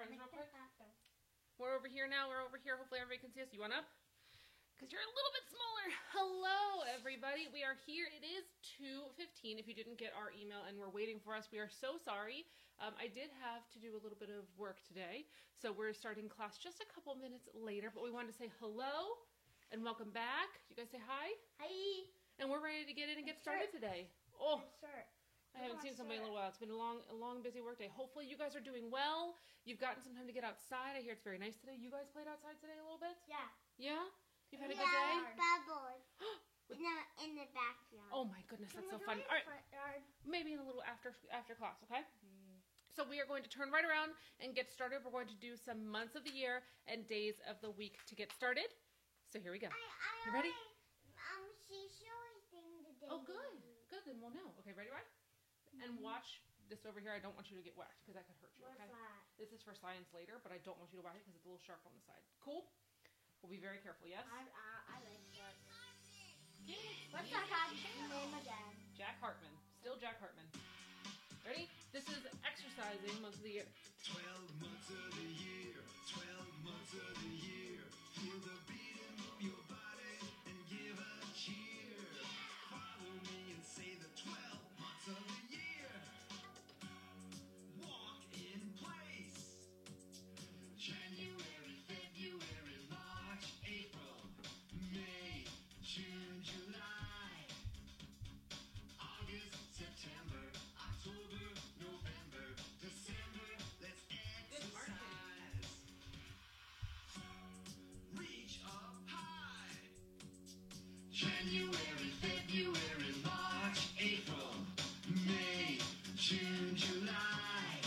friends real quick? We're over here now. We're over here. Hopefully everybody can see us. You want up? Because you're a little bit smaller. Hello, everybody. We are here. It is 2:15 if you didn't get our email and we're waiting for us. We are so sorry. I did have to do a little bit of work today, so we're starting class just a couple minutes later, but we wanted to say hello and welcome back. You guys say hi? Hi. And we're ready to get in and get started today. Oh, I haven't seen somebody in a little while. It's been a long, busy work day. Hopefully you guys are doing well. You've gotten some time to get outside. I hear it's very nice today. You guys played outside today a little bit? Yeah. Yeah? You've had a good day? Bubbles. in the backyard. Oh my goodness, that's so fun. All right, maybe in a little after class, okay? So we are going to turn right around and get started. We're going to do some months of the year and days of the week to get started. So here we go. You ready? She always thing the day. Oh, good. Good, then we'll know. Okay, ready, right? And watch this over here. I don't want you to get whacked because that could hurt you, okay? What's that? This is for science later, but I don't want you to whack it because it's a little sharp on the side. Cool? We'll be very careful, yes? I like that. What's that guy's name again? Jack Hartman. Still Jack Hartman. Ready? This is exercising months of the year. 12 months of the year, 12 months of the year. Feel the beat and move your body and give a cheer. Follow me and say the 12 months of the year. Walk in place. January, February, March, April, May, June, July, August, September, October, November, December. Let's exercise. Reach up high. January, February, March, April, May, June, July,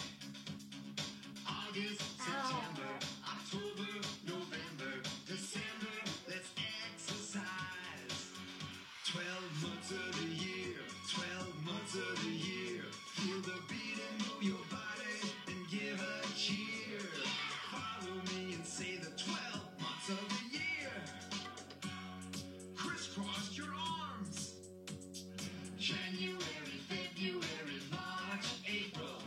August, September, October, November, December. Let's exercise. 12 months of the year, 12 months of the year. Feel the beat and move your body and give a cheer. Follow me and say the 12 months of the year. Crisscross your arms. January, February, March, April,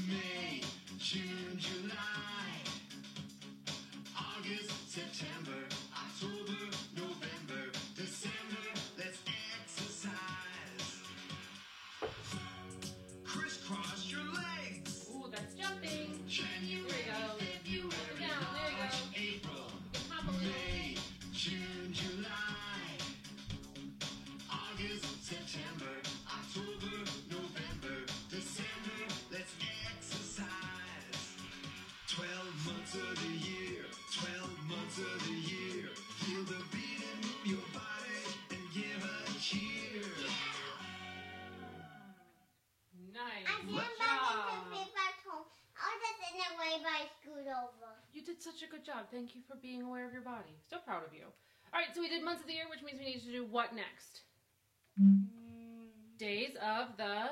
May, June, July, August, September, October, November, December. Let's exercise. Crisscross your legs. Ooh, that's jumping. January, February, Down, there you March, go. April, Hop a little. May, June, July, August, September, October, November, December. Let's exercise. 12 months of the year, 12 months of the year. Feel the beat and move your body and give a cheer. Nice. I Good can't back job. into me back home. I'll just in the way by scoot over. You did such a good job. Thank you for being aware of your body. So proud of you. All right, so we did months of the year, which means we need to do what next? Days of the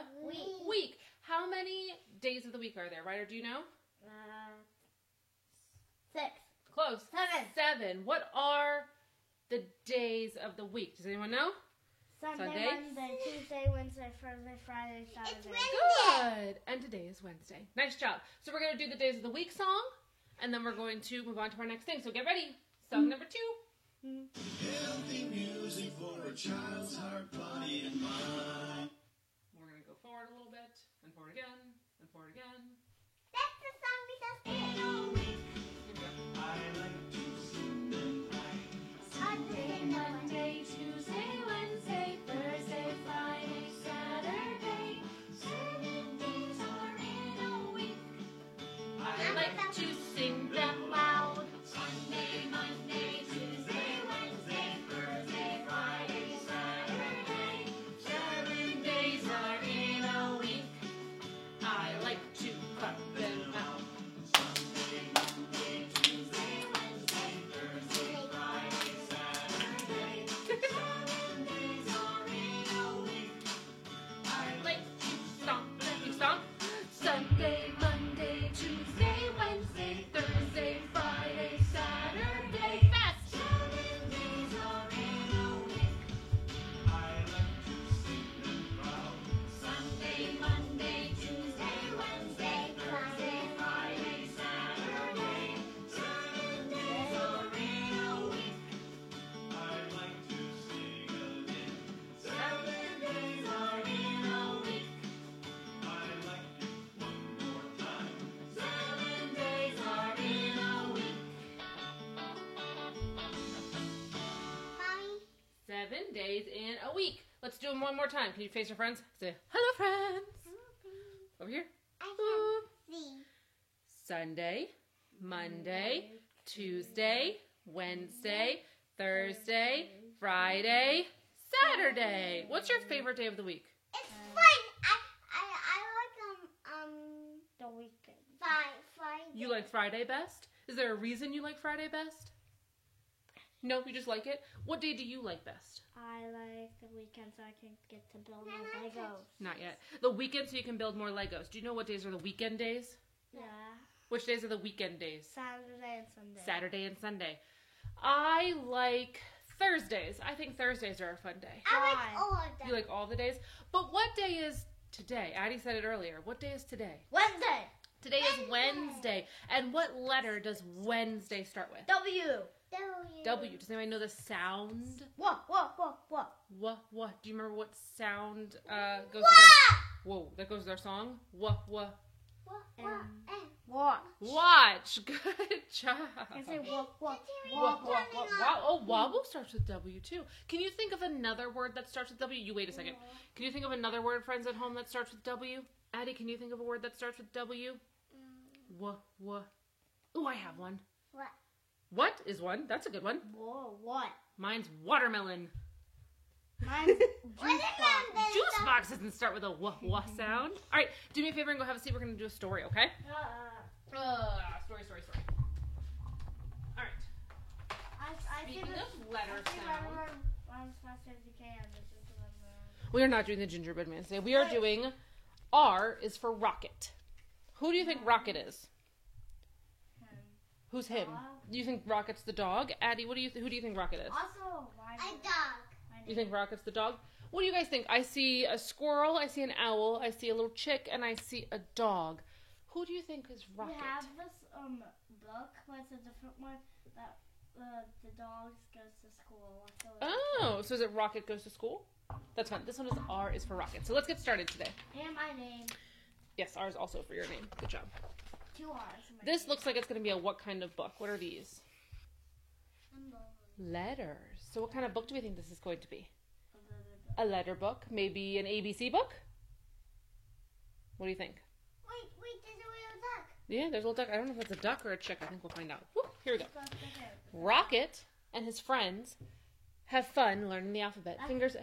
week. How many days of the week are there, right? Or do you know? 6. Close. 7. 7. What are the days of the week? Does anyone know? Sunday, Sunday? Monday, Tuesday, Wednesday, Thursday, Friday, Saturday. Good. And today is Wednesday. Nice job. So we're going to do the days of the week song, and then we're going to move on to our next thing. So get ready. Song number 2. Healthy music for a child's heart, body, and mind. We're going to go forward a little bit, and forward again, and forward again. That's the song we just did all week. I like to sing and write. Sunday, Monday, Tuesday, Wednesday, Thursday, Friday, Saturday. 7 days are in a week. I like to sing them loud. Sunday, Monday, Tuesday, Wednesday, Thursday, Friday, Saturday. 7 days are in a week. I like to days in a week. Let's do them one more time. Can you face your friends? Say, hello, friends. Over here. I can see. Sunday, Monday, Tuesday, Wednesday, Thursday, Friday, Saturday. What's your favorite day of the week? It's fun. I like The weekend. Friday. You like Friday best? Is there a reason you like Friday best? No, you just like it? What day do you like best? I like the weekend so I can get to build more Legos. Not yet. The weekend so you can build more Legos. Do you know what days are the weekend days? Yeah. Which days are the weekend days? Saturday and Sunday. Saturday and Sunday. I like Thursdays. I think Thursdays are a fun day. I like Why? all of them. You like all the days? But what day is today? Addie said it earlier. What day is today? Wednesday. Today is Wednesday. And what letter does Wednesday start with? W. W. Does anybody know the sound? What? What? Do you remember what sound goes with Whoa, that goes with our song? What? What? What? Watch. Good job. I say what? What? Oh, wobble starts with W too. Can you think of another word that starts with W? You wait a second. Can you think of another word, friends at home, that starts with W? Addie, can you think of a word that starts with W? What? Oh, I have one. What? What is one? That's a good one. Whoa, what? Mine's watermelon. Mine's juice box. Juice box doesn't start with a wah sound. All right, do me a favor and go have a seat. We're going to do a story, okay? Story. All right. Speaking of letter sound, As fast as you can. we are not doing the gingerbread man today. We are doing R is for rocket. Who do you think Rocket is? Who's him? Do you think Rocket's the dog? Addie, who do you think Rocket is? Also, A dog. You think Rocket's the dog? What do you guys think? I see a squirrel, I see an owl, I see a little chick, and I see a dog. Who do you think is we Rocket? have this book, but it's a different one that the dog goes to school. Oh, so is it Rocket Goes to School? That's fun. This one is R is for Rocket. So let's get started today. And my name. Yes, R is also for your name. Good job. 2 R's. This looks like it's going to be a what kind of book? What are these? Letters. So what kind of book do we think this is going to be? A letter book? Maybe an ABC book? What do you think? Wait, there's a little duck. Yeah, there's a little duck. I don't know if that's a duck or a chick. I think we'll find out. Woo, here we go. Rocket and his friends have fun learning the alphabet. Fingers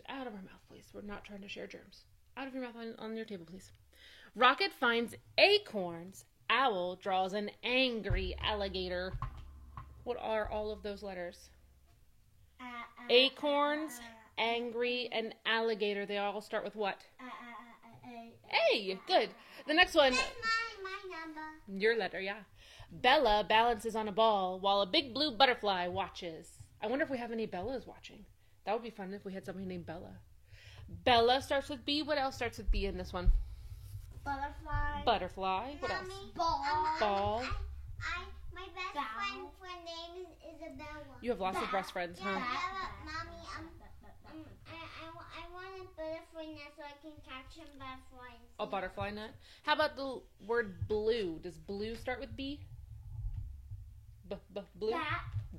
out of our mouth, please. We're not trying to share germs. Out of your mouth on your table, please. Rocket finds acorns. Owl draws an angry alligator. What are all of those letters? Acorns, angry, and alligator. They all start with what? A. Good. The next one. That's my number. Your letter, yeah. Bella balances on a ball while a big blue butterfly watches. I wonder if we have any Bellas watching. That would be fun if we had somebody named Bella. Bella starts with B. What else starts with B in this one? Butterfly. Butterfly. What else? Mommy, Ball. my best friend name is Isabella. You have lots of best friends, huh? Mommy, I want a butterfly net so I can catch him butterflies. A butterfly net. How about the word blue? Does blue start with B? Blue?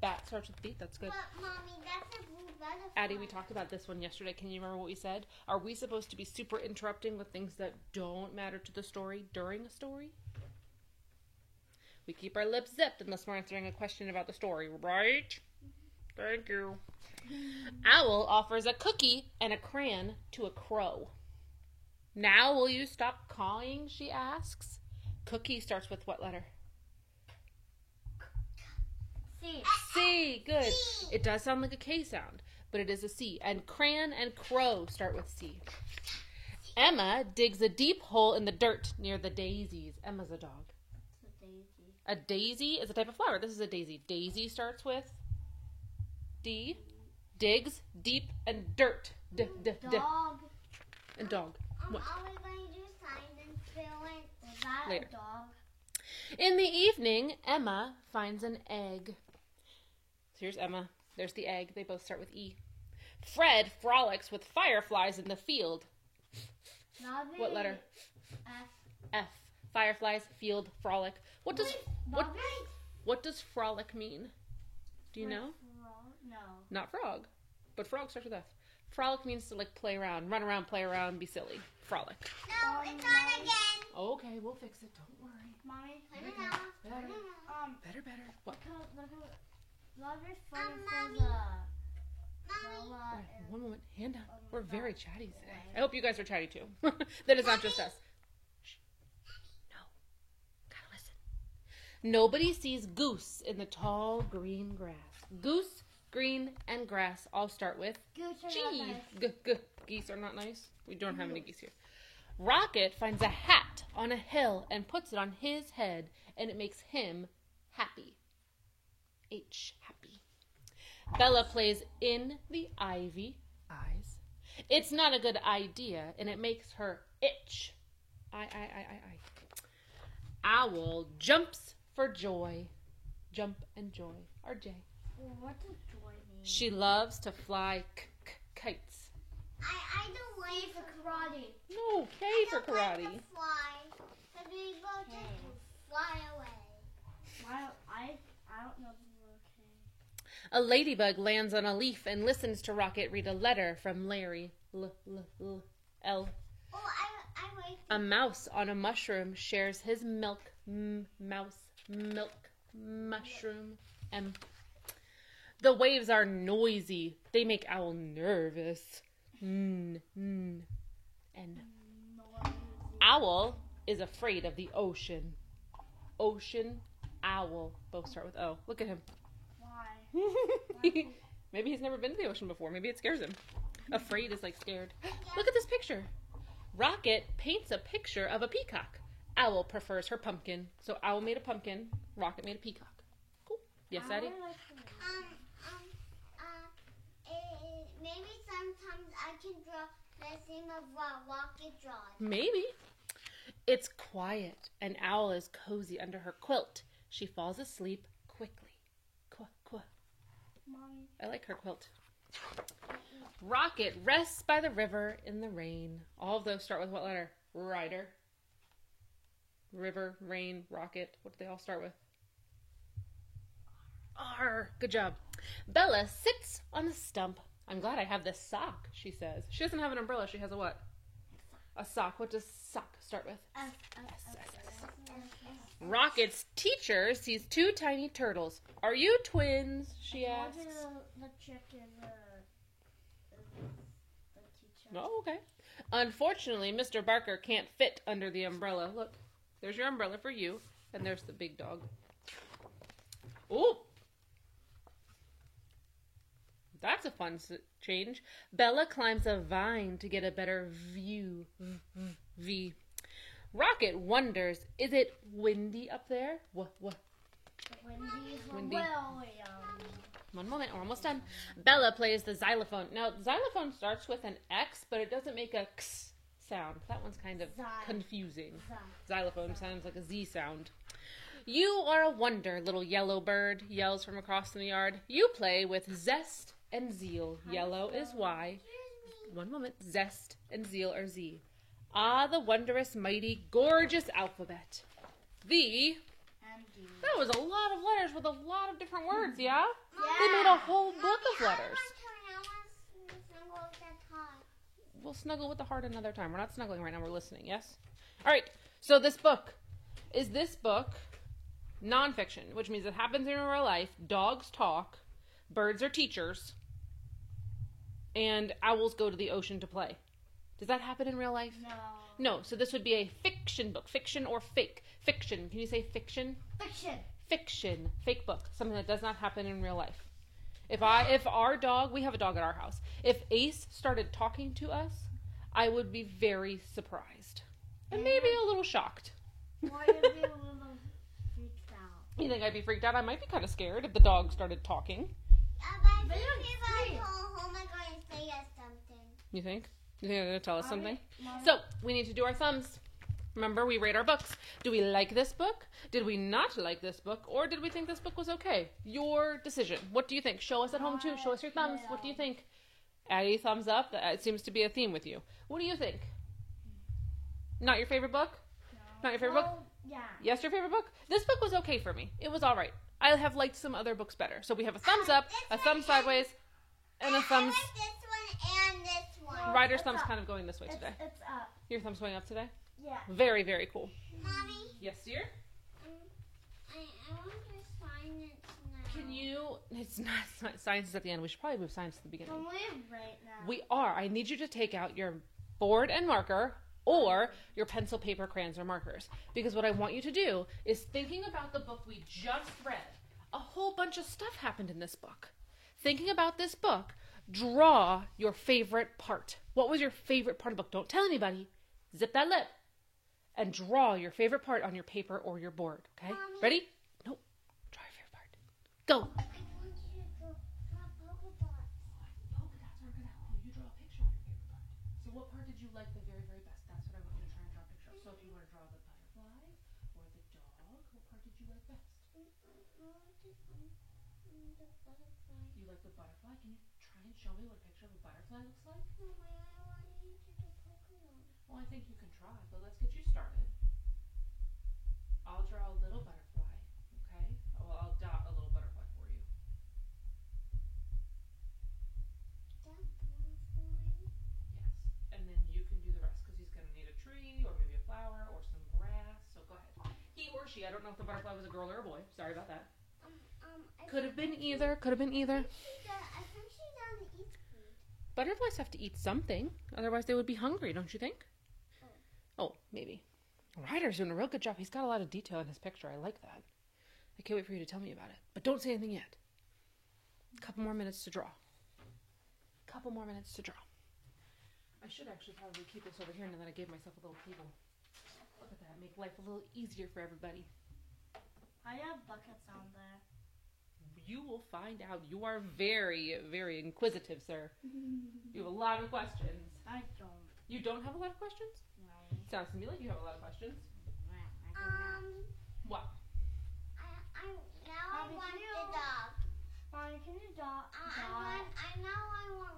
Bat starts with B. That's good. But Mommy, that's a blue butterfly. Addie, we talked about this one yesterday. Can you remember what we said? Are we supposed to be super interrupting with things that don't matter to the story during a story? We keep our lips zipped unless we're answering a question about the story, right? Thank you. Owl offers a cookie and a crayon to a crow. Now will you stop cawing, she asks. Cookie starts with what letter? C. C. Good. It does sound like a K sound, but it is a C. And crayon and crow start with C. Emma digs a deep hole in the dirt near the daisies. Emma's a dog. It's a daisy. A daisy is a type of flower. This is a daisy. Daisy starts with D. Digs, deep, and dirt. Dog. And dog. What? Are we going to do signs and fill in? Is that Later. a dog? In the evening, Emma finds an egg. So here's Emma. There's the egg. They both start with E. Fred frolics with fireflies in the field. Nobby. What letter? F. F. Fireflies, field, frolic. What does Nobby? frolic mean? Do you know? No. Not frog. but frolic starts with F. Frolic means to like play around, run around, play around, be silly. Frolic. No, it's on again. Okay, we'll fix it. Don't worry. Mommy, Turn it off. Better. Better. What? look at love your phone Mommy. says Mommy. Bella All right, and one moment. Hand down. Oh my We're God. very chatty today. I hope you guys are chatty too. That it's not just us. Shh. No. Gotta listen. Nobody sees goose in the tall green grass. Goose, green, and grass all start with Goose are G. not nice. Geese are not nice. We don't have any geese here. Rocket finds a hat on a hill and puts it on his head, and it makes him happy. H, happy. Bella plays in the ivy, eyes. It's not a good idea, and it makes her itch. I. Owl jumps for joy. Jump and joy. RJ. What does joy mean? She loves to fly kites. I don't like for karate. No, K for karate. Fly. Because we both just fly away. I don't know the word okay. A ladybug lands on a leaf and listens to Rocket read a letter from Larry. L. Oh, I like A mouse on a mushroom shares his milk. Mouse, milk, mushroom. M. The waves are noisy. They make Owl nervous. N. Owl is afraid of the ocean. Ocean, owl. Both start with O. Look at him. Why? Maybe he's never been to the ocean before. Maybe it scares him. Afraid is like scared. Look at this picture. Rocket paints a picture of a peacock. Owl prefers her pumpkin. So Owl made a pumpkin. Rocket made a peacock. Cool. Yes, Addie? Maybe sometimes I can draw the same of what Rocket draws. Maybe. It's quiet, and Owl is cozy under her quilt. She falls asleep quickly. Mommy. I like her quilt. Rocket rests by the river in the rain. All of those start with what letter? Rider. River, rain, rocket. What do they all start with? R. Good job. Bella sits on a stump. I'm glad I have this sock, she says. She doesn't have an umbrella. She has a what? A sock. What does sock start with? S. Rocket's teacher sees two tiny turtles. Are you twins? She asks. The chick is the teacher. Oh, okay. Unfortunately, Mr. Barker can't fit under the umbrella. Look, there's your umbrella for you, and there's the big dog. Ooh! That's a fun change. Bella climbs a vine to get a better view. V. Rocket wonders, is it windy up there? What? Windy. One moment, we're almost done. Bella plays the xylophone. Now, xylophone starts with an X, but it doesn't make a X sound. That one's kind of confusing. Xylophone sounds like a Z sound. You are a wonder, little yellow bird, yells from across the yard. You play with zest and zeal. Yellow is Y. One moment. Zest and zeal are Z. Ah, the wondrous, mighty, gorgeous alphabet. The... That was a lot of letters with a lot of different words, yeah? They made a whole book of letters. We'll snuggle with the heart another time. We're not snuggling right now. We're listening, yes? All right. So this book. Is this book nonfiction, which means it happens in real life. Dogs talk. Birds are teachers. And owls go to the ocean to play. Does that happen in real life? No. So this would be a fiction book. Fiction or fake? Fiction. Can you say fiction? Fiction. Fake book. Something that does not happen in real life. If our dog, we have a dog at our house. If Ace started talking to us, I would be very surprised. And maybe a little shocked. Why would be a little freaked out? You think I'd be freaked out? I might be kind of scared if the dog started talking. But if I go home, I'm going to say yes something. You think? You think they're going to tell us something? Mommy. So, we need to do our thumbs. Remember, we rate our books. Do we like this book? Did we not like this book? Or did we think this book was okay? Your decision. What do you think? Show us at home, too. Show us your thumbs. What do you think? Addie, thumbs up. It seems to be a theme with you. What do you think? Not your favorite book? Not your favorite book? Yeah. Yes, your favorite book? This book was okay for me. It was all right. I have liked some other books better. So we have a thumbs up, a thumb sideways, And a I thumbs. like this one and this one. Ryder's It's thumb's up. kind of going this way today. It's up. Your thumb's going up today? Yeah. Very, very cool. Mommy, Yes, dear? I want to sign it now. Can you... It's not science is at the end. We should probably move science to the beginning. Can we right now? We are. I need you to take out your board and marker or your pencil, paper, crayons, or markers. Because what I want you to do is thinking about the book we just read. A whole bunch of stuff happened in this book. Thinking about this book, draw your favorite part. What was your favorite part of the book? Don't tell anybody. Zip that lip. And draw your favorite part on your paper or your board. Okay? Mommy. Ready? Nope. Draw your favorite part. Go. I want you to draw polka dots. Polka dots are going to help you. You draw a picture of your favorite part. So what part did you like the very, very best? That's what I want you to try and draw a picture of. So if you want to draw the butterfly or the dog, what part did you like best? The butterfly. You like the butterfly? Can you try and show me what a picture of a butterfly looks like? Mommy, I want you to do polka dots. Well, I think you can try, but let's get you started. I'll draw a little butterfly, okay? Well, I'll dot a little butterfly for you. That butterfly. Yes. And then you can do the rest because he's going to need a tree or maybe a flower or some grass. So go ahead. He or she, I don't know if the butterfly was a girl or a boy. Sorry about that. Could have been either. Could have been either. I think she doesn't eat food. Butterflies have to eat something. Otherwise they would be hungry, don't you think? Oh, maybe. Ryder's doing a real good job. He's got a lot of detail in his picture. I like that. I can't wait for you to tell me about it. But don't say anything yet. A couple more minutes to draw. Couple more minutes to draw. I should actually probably keep this over here now that I gave myself a little table. Look at that. Make life a little easier for everybody. I have buckets on there. You will find out. You are very, very inquisitive, sir. You have a lot of questions. I don't. You don't have a lot of questions? No. Sounds to me like you have a lot of questions. What? I now I Mommy, want can you- the dog. Mommy, can you dot? I want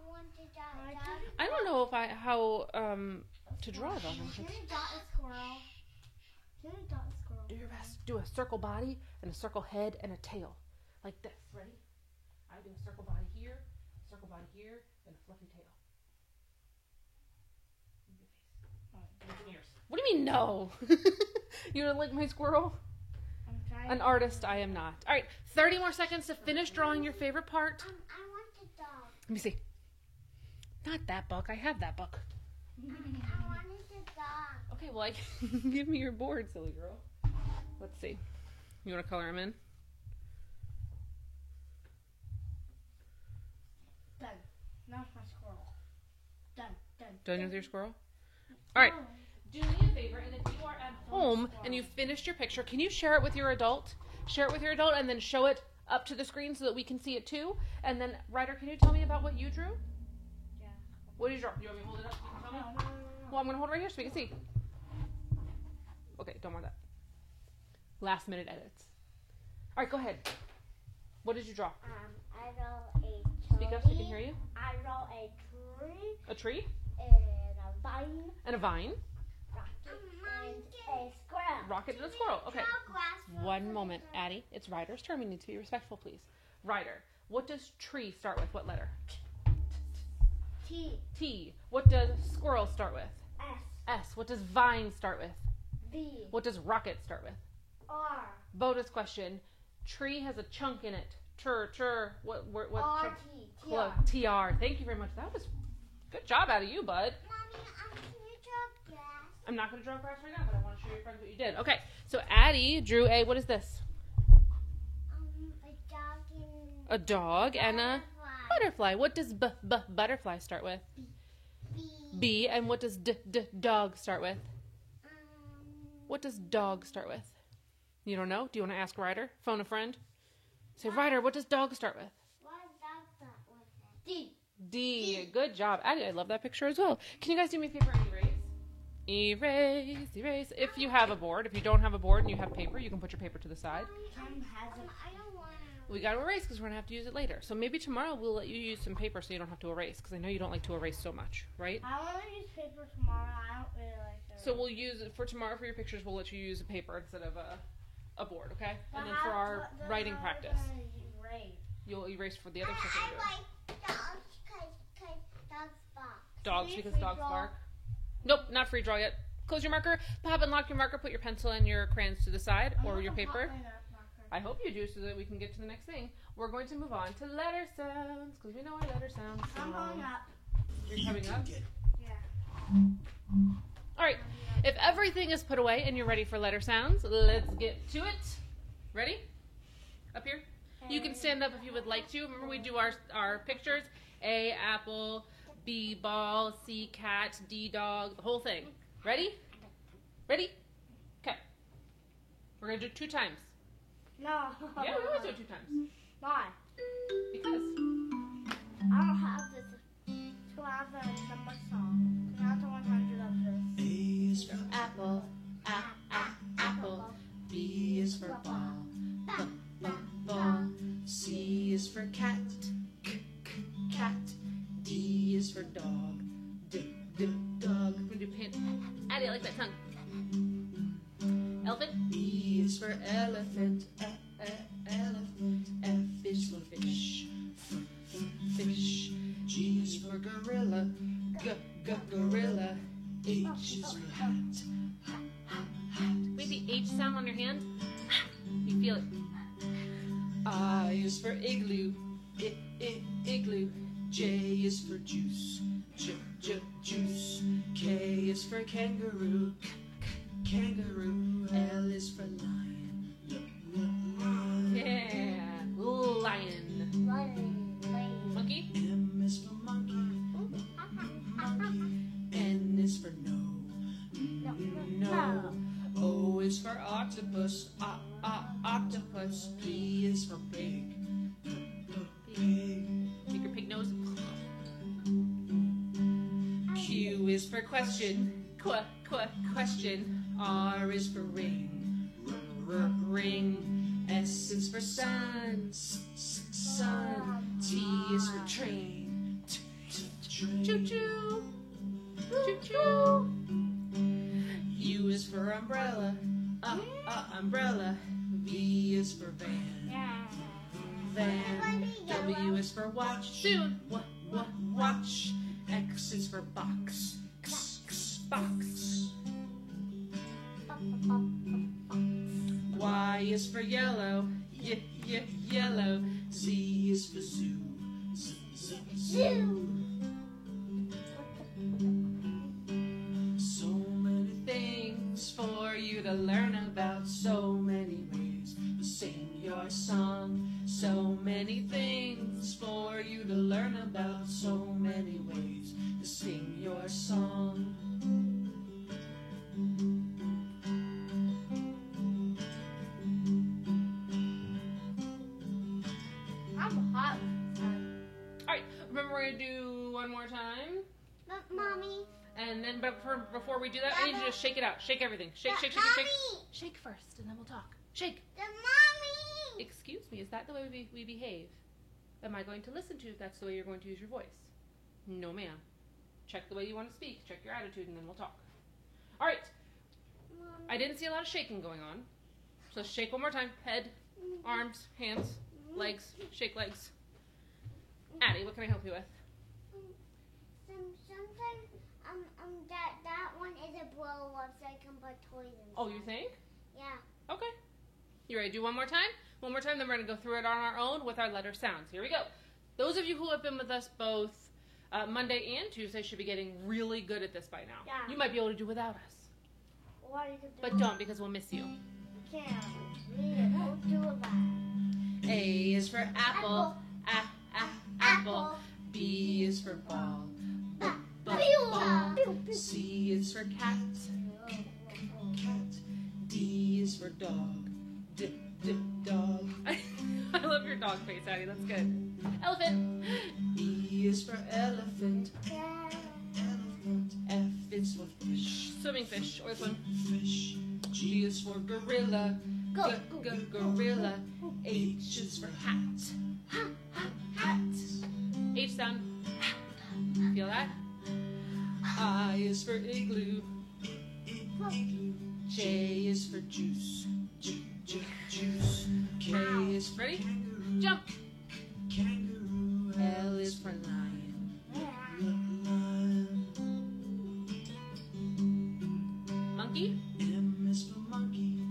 one to dog. Mommy, Dog. can you I don't know if how to draw them. Can you dot a squirrel? Can you dot a squirrel? Do your best. Do a circle body and a circle head and a tail. Like this. Ready? I do a circle body here, and a fluffy tail. Move your face. Move your ears. What do you mean no? You don't like my squirrel? I'm trying. An artist I am not. All right, 30 more seconds to finish drawing your favorite part. I want the dog. Let me see. Not that book. I have that book. I wanted the dog. Okay, well, give me your board, silly girl. Let's see. You want to color him in? Done. Now it's my squirrel. Done. Done with your squirrel? All right. Do me a favor, and if you are at home and you've finished your picture, can you share it with your adult? Share it with your adult and then show it up to the screen so that we can see it too. And then, Ryder, can you tell me about what you drew? Yeah. What did you draw? Do you want me to hold it up so you can tell me? No. Well, I'm going to hold it right here so we can see. Okay, don't want that. Last minute edits. All right, go ahead. What did you draw? I draw a tree. Speak up so we can hear you. I draw a tree A tree and a vine. and a vine. And a squirrel. Rocket and a squirrel. Okay. Grass. One moment, Addie. It's Ryder's turn. We need to be respectful, please. Ryder, what does tree start with? What letter? T. T. What does squirrel start with? S. S. What does vine start with? B. What does rocket start with? R. Bonus question. Tree has a chunk in it. What R. chunk? T. Clo- TR. Thank you very much. That was good job out of you, bud. Mommy, can you draw grass? I'm not going to draw grass right now, but I want to show your friends what you did. Okay, so Addie drew a, what is this? A dog and A dog and a butterfly. butterfly. What does butterfly start with? B. B. And what does dog start with? Um, What does dog start with? You don't know? Do you want to ask Ryder? Phone a friend? Say, Ryder, what does dog start with? what dog start with it? D. D. Good job. Addie, I love that picture as well. Can you guys do me a favor and erase? Erase. If you have a board. If you don't have a board and you have paper, you can put your paper to the side. I don't want to. We got to erase because we're going to have to use it later. So maybe tomorrow we'll let you use some paper so you don't have to erase because I know you don't like to erase so much, right? I want to use paper tomorrow. I don't really like it. So we'll use it for tomorrow for your pictures. We'll let you use a paper instead of a board, okay? But And then for how- our but then writing how are we practice, gonna erase? you'll erase for the other stuff that I you're doing. like dogs dogs Free because dogs draw. bark. Nope, not free draw yet. Close your marker. Pop and lock your marker. Put your pencil and your crayons to the side or your paper. I hope you do so that we can get to the next thing. We're going to move on to letter sounds because we know our letter sounds. I'm going up. You're coming up? Yeah. All right. If everything is put away and you're ready for letter sounds, let's get to it. Ready? Up here? You can stand up if you would like to. Remember we do our pictures. A, apple. B, ball. C, cat. D, dog. The whole thing. Ready? Ready? Okay. We're going to do it 2 times. No. Yeah, we always do it 2 times. Why? Because. I don't have this to have the number song. Not the 100 of this. A is for Apple. Apple. B is for ball. Ball. C is for cat. Cat. D is for dog. Dog. We're going to do pin. Addie, I like that tongue. Elephant. E is for elephant. Elephant. F is for fish. Fish. G is for gorilla. Gorilla. H is for hat. Make the H sound on your hand. You feel it. I is for igloo. Igloo. J is for juice. Juice. K is for kangaroo. Kangaroo. L is for lion. Yeah. Lion. Monkey. M is for monkey. N is for no. No. O is for octopus. Octopus. P is for pig. Pig. Make your pig nose. Q is for question. Question. R is for ring. Ring. S is for sun. Sun. T is for train. Train. Choo choo. Choo choo. U is for umbrella. Umbrella. V is for van. Van. W is for watch. Soon. Watch. X is for box. Box. Y is for yellow. Yellow. Z is for zoo. Zoo. So many things for you to learn about. So many ways to sing your song. So many things for you to learn about. So many ways to sing your song. I'm hot. All right. Remember, we're going to do one more time. But mommy, And then before we do that, I need you to just shake it out. Shake everything. Shake, shake, shake, shake. Shake first, and then we'll talk. Shake. the mommy. Excuse me, is that the way we behave? Am I going to listen to you if that's the way you're going to use your voice? No, ma'am. Check the way you want to speak. Check your attitude, and then we'll talk. All right. I didn't see a lot of shaking going on. So shake one more time. Head, arms, hands, legs. Shake legs. Addie, what can I help you with? Sometimes that one is a blow up, so I can put toys in. Oh, you think? Yeah. Okay. You ready to do one more time? One more time, then we're going to go through it on our own with our letter sounds. Here we go. Those of you who have been with us both Monday and Tuesday should be getting really good at this by now. Yeah. You might be able to do without us. What you can do? But don't, because we'll miss you. Can't. Read it. Don't do it loud. A is for apple. Apple. B is for ball. Ball. C is for cat. Cat. D is for dog. Dog. I love your dog face, Addie. That's good. Elephant. E is for elephant. Elephant. F is for fish. Swimming fish. Or swim. Fish. G is for gorilla. Gorilla. H is for hat. Hat. H sound. Feel that? I is for igloo. J is for juice. Juice. K is for Ready? kangaroo. Jump. Kangaroo. L is for lion. Lion. monkey. M is for monkey.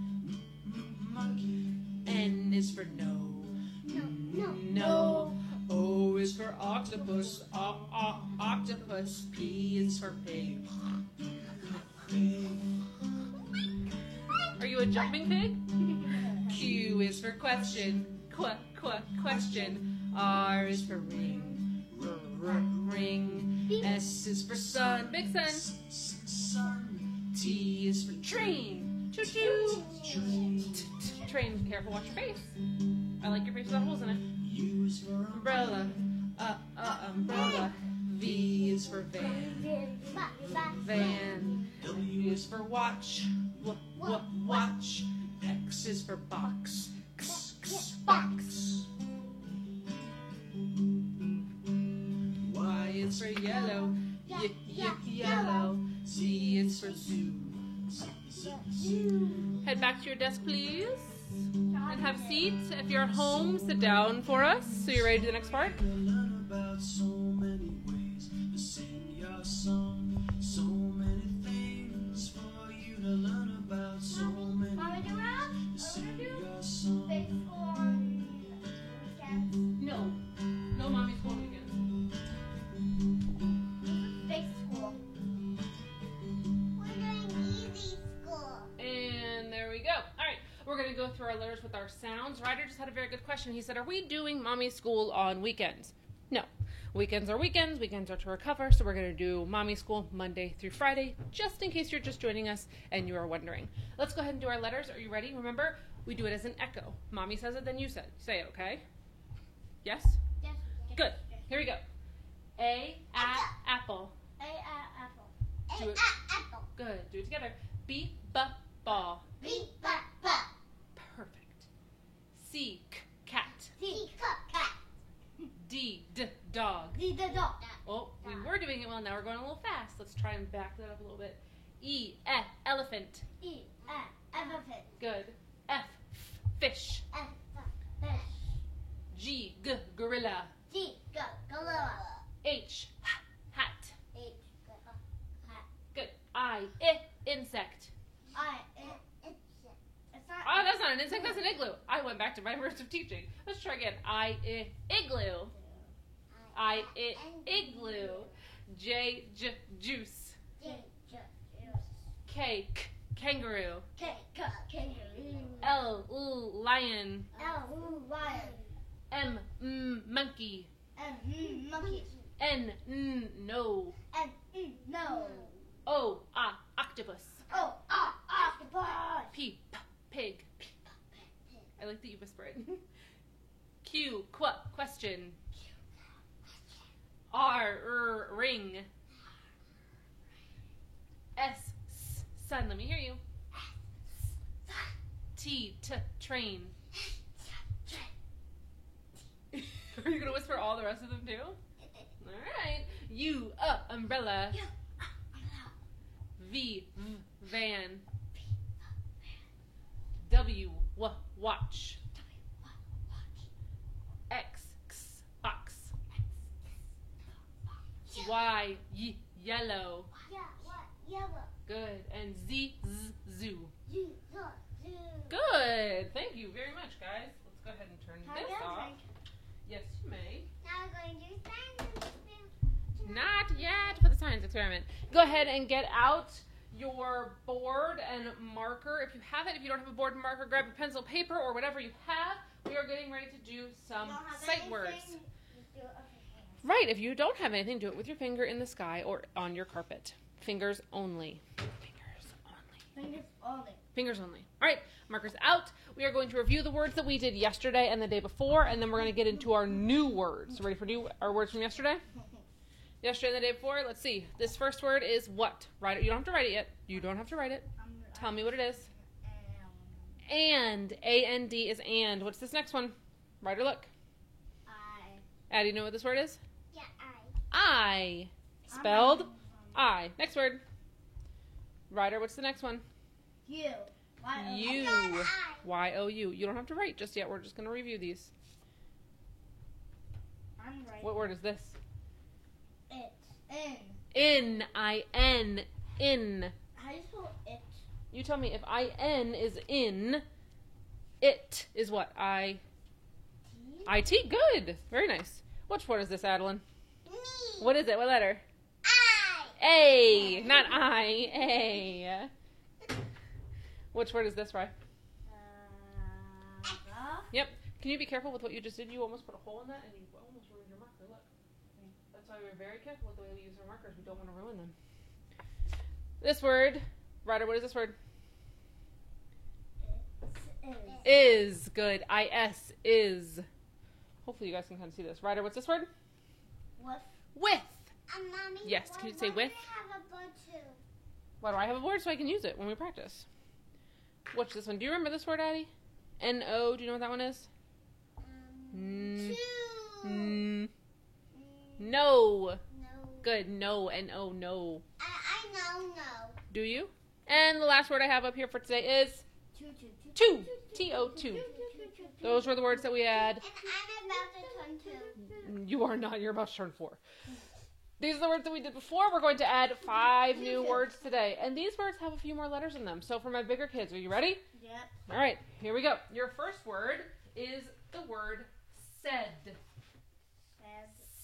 Monkey. N is for no. No. No. O is for octopus. Octopus. P is for pig. Are you a jumping pig? Q is for question. Question. R is for ring. Ring. S is for sun. Big sun. Sun. T is for train. Choo choo. Train. Careful. Watch your face. I like your face without holes in it. U is for Umbrella. Umbrella. V is for van. Van. W is for watch. Watch. X is for box. Box. Y is for yellow. Yellow. Z is for zoo. Head back to your desk, please. And have seats. If you're home, sit down for us. So you're ready to do the next part? learn about so many ways to sing your song. So many things for you to learn about. So many Mommy, do we have to sing your song. big school on weekends? No. No mommy's school weekend. Big school. We're doing easy school. And there we go. All right. We're going to go through our letters with our sounds. Ryder just had a very good question. He said, are we doing mommy's school on weekends? No. Weekends are weekends. Weekends are to recover. So we're going to do mommy school Monday through Friday, just in case you're just joining us and you are wondering. Let's go ahead and do our letters. Are you ready? Remember, we do it as an echo. Mommy says it, then you say it, okay? Yes? Yes. Good. Here we go. A, apple. Apple. Do it. Apple. Good. Do it together. B, ball. B, ba. Perfect. C, cat. C, cat. D, dog. The dog. Oh, we were doing it well. Now we're going a little fast. Let's try and back that up a little bit. E, elephant. Elephant. Good. F, fish. F, Fish. G, gorilla. G, gorilla. H, hat. H, Good. I, insect. It's not. Oh, that's not an insect. That's an igloo. I went back to my verse of teaching. Let's try again. I, igloo. I, igloo. J, juice. K, kangaroo. Kangaroo. L, lion. Lion. M, monkey. Monkey. N, no. No. O, octopus. Oh, octopus. P, pig. I like that you whisper it. Q, question. R, ring. S, sun. Let me hear you. T, train. Are you going to whisper all the rest of them too? All right. U, umbrella. V, van. W, watch. X, box. Y, yellow. Yeah, what? Yellow. Good. And Z, zoo. Zoo. Good. Thank you very much, guys. Let's go ahead and turn Can I this get a off. drink? Yes, you may. Now we're going to do science. Not yet for the science experiment. Go ahead and get out your board and marker. If you have it, if you don't have a board and marker, grab your pencil, paper, or whatever you have. We are getting ready to do some sight words. Right, if you don't have anything, do it with your finger in the sky or on your carpet. Fingers only. Fingers only. Fingers only. All right, markers out. We are going to review the words that we did yesterday and the day before, and then we're going to get into our new words. Ready for our words from yesterday? Yesterday and the day before. Let's see. This first word is what? Write it. You don't have to write it yet. You don't have to write it. Tell me what it is. And. A-N-D is and. What's this next one? Write or look. Addie, you know what this word is? Yeah, I. Spelled I. Next word. Ryder, what's the next one? You. You. Y-O-U. You don't have to write just yet. We're just going to review these. I'm right. What word is this? It. In. In. I-N. In. How do you spell it? You tell me if I-N is in, it is what? I-T? Good. Very nice. Which word is this, Adeline? Me. What is it? What letter? I. A. Not I. A. Which word is this, Rye? Yep. Can you be careful with what you just did? You almost put a hole in that and you almost ruined your marker. Look. That's why we're very careful with the way we use our markers. We don't want to ruin them. This word, Ryder, what is this word? Is. Good. I-S. Is. Hopefully you guys can kind of see this. Ryder, what's this word? With. Mommy, Yes, can you say why with? do I have a board too? Why do I have a word so I can use it when we practice? What's this one? Do you remember this word, Addie? N-O. Do you know what that one is? Two. No. No. Good. No. N-O. No. I know no. Do you? And the last word I have up here for today is Two. two. T-O-2. Those were the words that we had. And I'm about to turn 2. You are not. You're about to turn 4. These are the words that we did before. We're going to add 5 new words today. And these words have a few more letters in them. So for my bigger kids, are you ready? Yep. All right. Here we go. Your first word is the word said.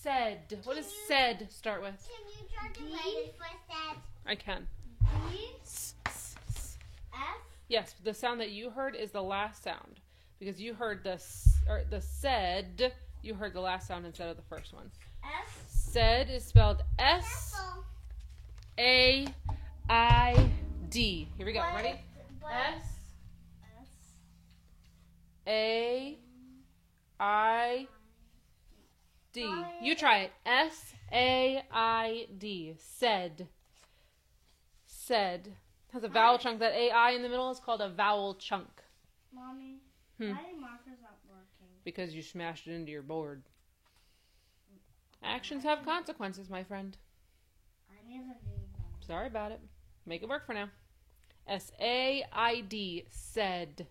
Said. What does said start with? Can you try to write it for that? I can. S. Yes, the sound that you heard is the last sound. Because you heard the the said, you heard the last sound instead of the first one. S. Said is spelled Careful. S-A-I-D. Here we go. Ready? S-A-I-D. You try it. S-A-I-D. Said. Said. Has a vowel chunk. That A-I in the middle is called a vowel chunk. Mommy, Hmm. why are markers not working? Because you smashed it into your board. Actions have consequences, my friend. I never knew that. Sorry about it. Make it work for now. S-A-I-D. Said.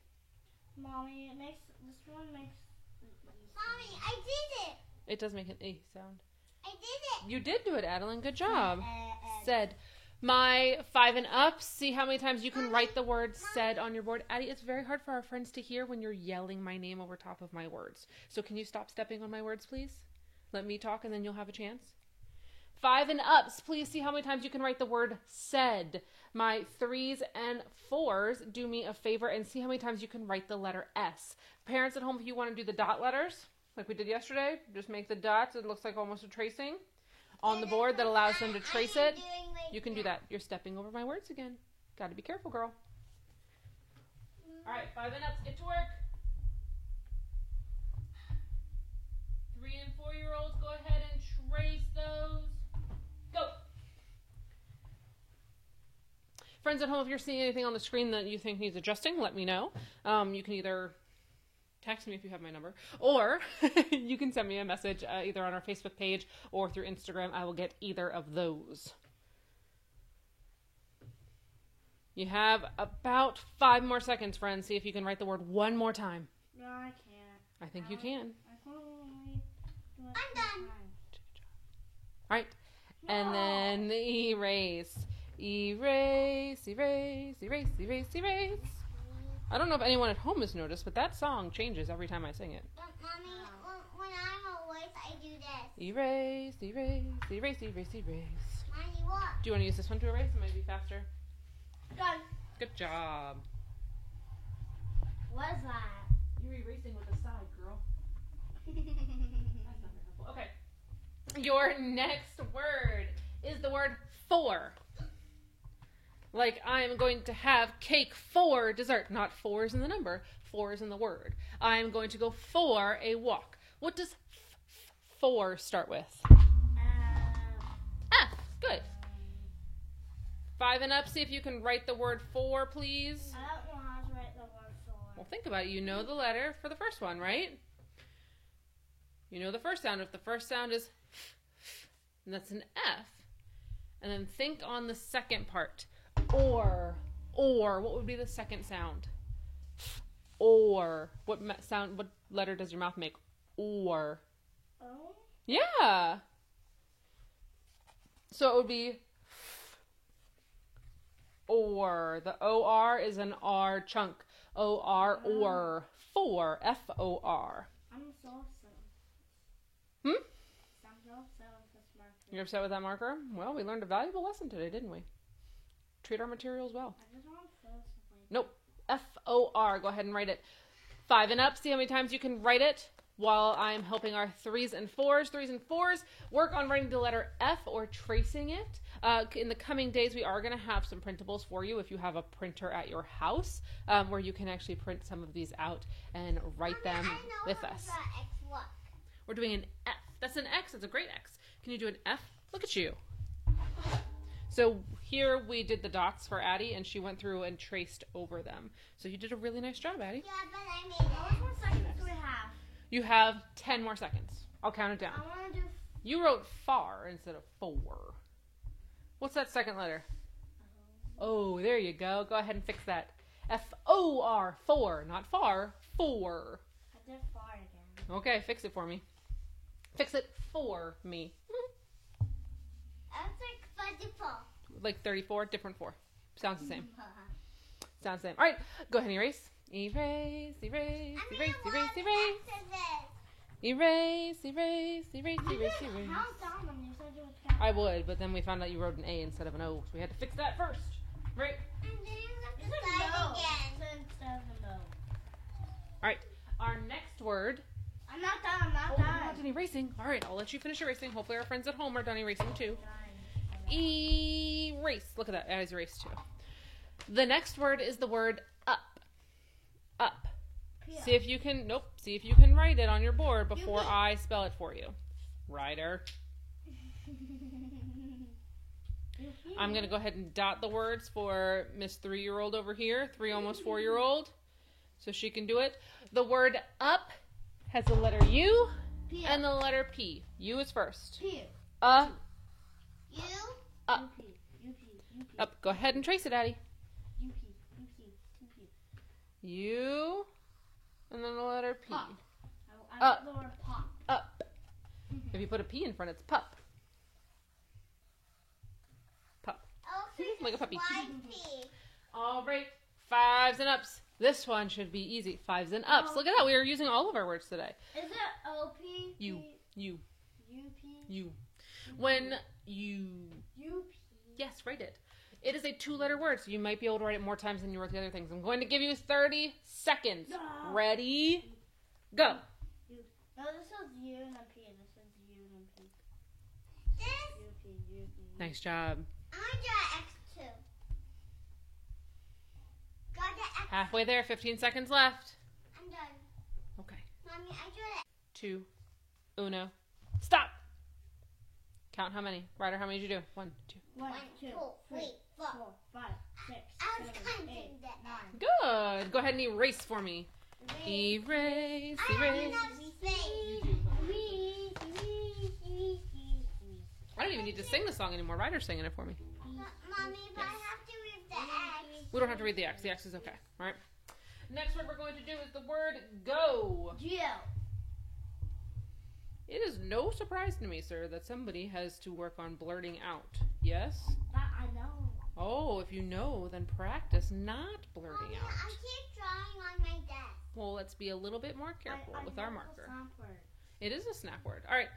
Mommy, this one makes. Mommy, I did it. It does make an A sound. I did it. You did do it, Adeline. Good job. Said. Said. My 5 and up. See how many times you can write the word said on your board. Addie, it's very hard for our friends to hear when you're yelling my name over top of my words. So can you stop stepping on my words, please? Let me talk and then you'll have a chance. 5 and ups, please see how many times you can write the word said. My 3s and 4s, do me a favor and see how many times you can write the letter S. Parents at home, if you want to do the dot letters, like we did yesterday, just make the dots. It looks like almost a tracing on the board that allows them to trace it. You can do that. You're stepping over my words again. Got to be careful, girl. All right, 5 and ups, get to work. 3 and 4-year-olds, go ahead and trace those. Go. Friends at home, if you're seeing anything on the screen that you think needs adjusting, let me know. You can either text me if you have my number, or you can send me a message either on our Facebook page or through Instagram. I will get either of those. You have about 5 more seconds, friends. See if you can write the word one more time. No, I can't. I think you can. I can only do it I'm three done. times. All right. And then erase. Erase, erase, erase, erase, erase. I don't know if anyone at home has noticed, but that song changes every time I sing it. Mommy, when I'm awake, I do this. Erase, erase, erase, erase, erase. Mommy, what? Do you want to use this one to erase? It might be faster. Done. Good job. What is that? You're erasing with a side, girl. That's not very helpful. Okay. Your next word is the word for. Like, I'm going to have cake for dessert. Not 4 is in the number. 4 is in the word. I'm going to go for a walk. What does for start with? F. Good. 5 and up. See if you can write the word for, please. I don't know how to write the word for. Well, think about it. You know the letter for the first one, right? You know the first sound. If the first sound is and that's an F. And then think on the second part. Or. What would be the second sound? Or. What letter does your mouth make? Or. Oh? Yeah. So it would be or. The O-R is an R chunk. O-R, or. For, F-O-R. I'm so upset. Hmm? I'm so upset with this marker. You're upset with that marker? Well, we learned a valuable lesson today, didn't we? Treat our materials well. I just want to fill something. Nope. F-O-R. Go ahead and write it. 5 and up. See how many times you can write it while I'm helping our 3s and 4s. 3s and 4s work on writing the letter F or tracing it. In the coming days, we are going to have some printables for you if you have a printer at your house where you can actually print some of these out and write them Mommy, I know with how us. to draw X. Look. We're doing an F. That's an X. It's a great X. Can you do an F? Look at you. So here we did the dots for Addie, and she went through and traced over them. So you did a really nice job, Addie. Yeah, but I made How it. much more seconds do we have? You have 10 more seconds. I'll count it down. I want to do. You wrote far instead of for. What's that second letter? Oh, there you go. Go ahead and fix that. F-O-R, for, not far, for. I did far again. Okay, fix it for me. Fix it for me. That's like 34. Like 34, different 4. Sounds the same. Sounds the same. All right, go ahead and erase. Erase, erase, I erase, mean, erase, what erase. X is it? Erase, erase, erase, You erase, didn't erase. count down when you said you would count. I would, but then we found out you wrote an A instead of an O, so we had to fix that first. Right? And then you have You to said start no. again. You said instead of a no. All right, our next word. I'm not done. I'm not Oh, done. we're not done erasing. All right, I'll let you finish erasing. Hopefully our friends at home are done erasing too. Erase. Look at that. Addie's erased too. The next word is the word up. Up. See if you can. Nope. See if you can write it on your board before I spell it for you. Writer. I'm gonna go ahead and dot the words for Miss 3-year-old over here, 3 almost 4-year-old, so she can do it. The word up has the letter U P. and the letter P. U is first. P. Up. You? Up. UP. UP. UP. Up. Go ahead and trace it, Addie. UP. UP. UP. U, and then the letter P. Pop. I Up. the word pop. Up. If you put a P in front, it's pup. Pup. Okay, Like a puppy. YP. All right. 5s and ups. This one should be easy. 5s and ups. Look at that. We are using all of our words today. Is it OP? U. U. UP. U. When you. UP. Yes, write it. It is a 2-letter word, so you might be able to write it more times than you wrote the other things. I'm going to give you 30 seconds. No. Ready? Go. No, this is U and then P. This is U and then P. This, UP. UP. Nice job. I'm gonna draw X too. Got the X. Halfway there. 15 seconds left. I'm done. Okay. Mommy, I drew it. 2. Uno. Stop. Count how many. Ryder, how many did you do? 1, 2. 1, 2, 3, 4, 5, 6, I was 7, counting 8, that. 9. Good. Go ahead and erase for me. Erase. I don't Erase. even have space. I don't even need to sing the song anymore. Ryder's singing it for me. Mommy, but I have to read the X. We don't have to read the X. The X is okay. All right. Next word we're going to do is the word go. Geo. It is no surprise to me, sir, that somebody has to work on blurting out. Yes? That I know. Oh, if you know, then practice not blurting Mommy, out. I keep drawing on my desk. Well, let's be a little bit more careful I with our know marker. the sound word. It is a snap word. All right.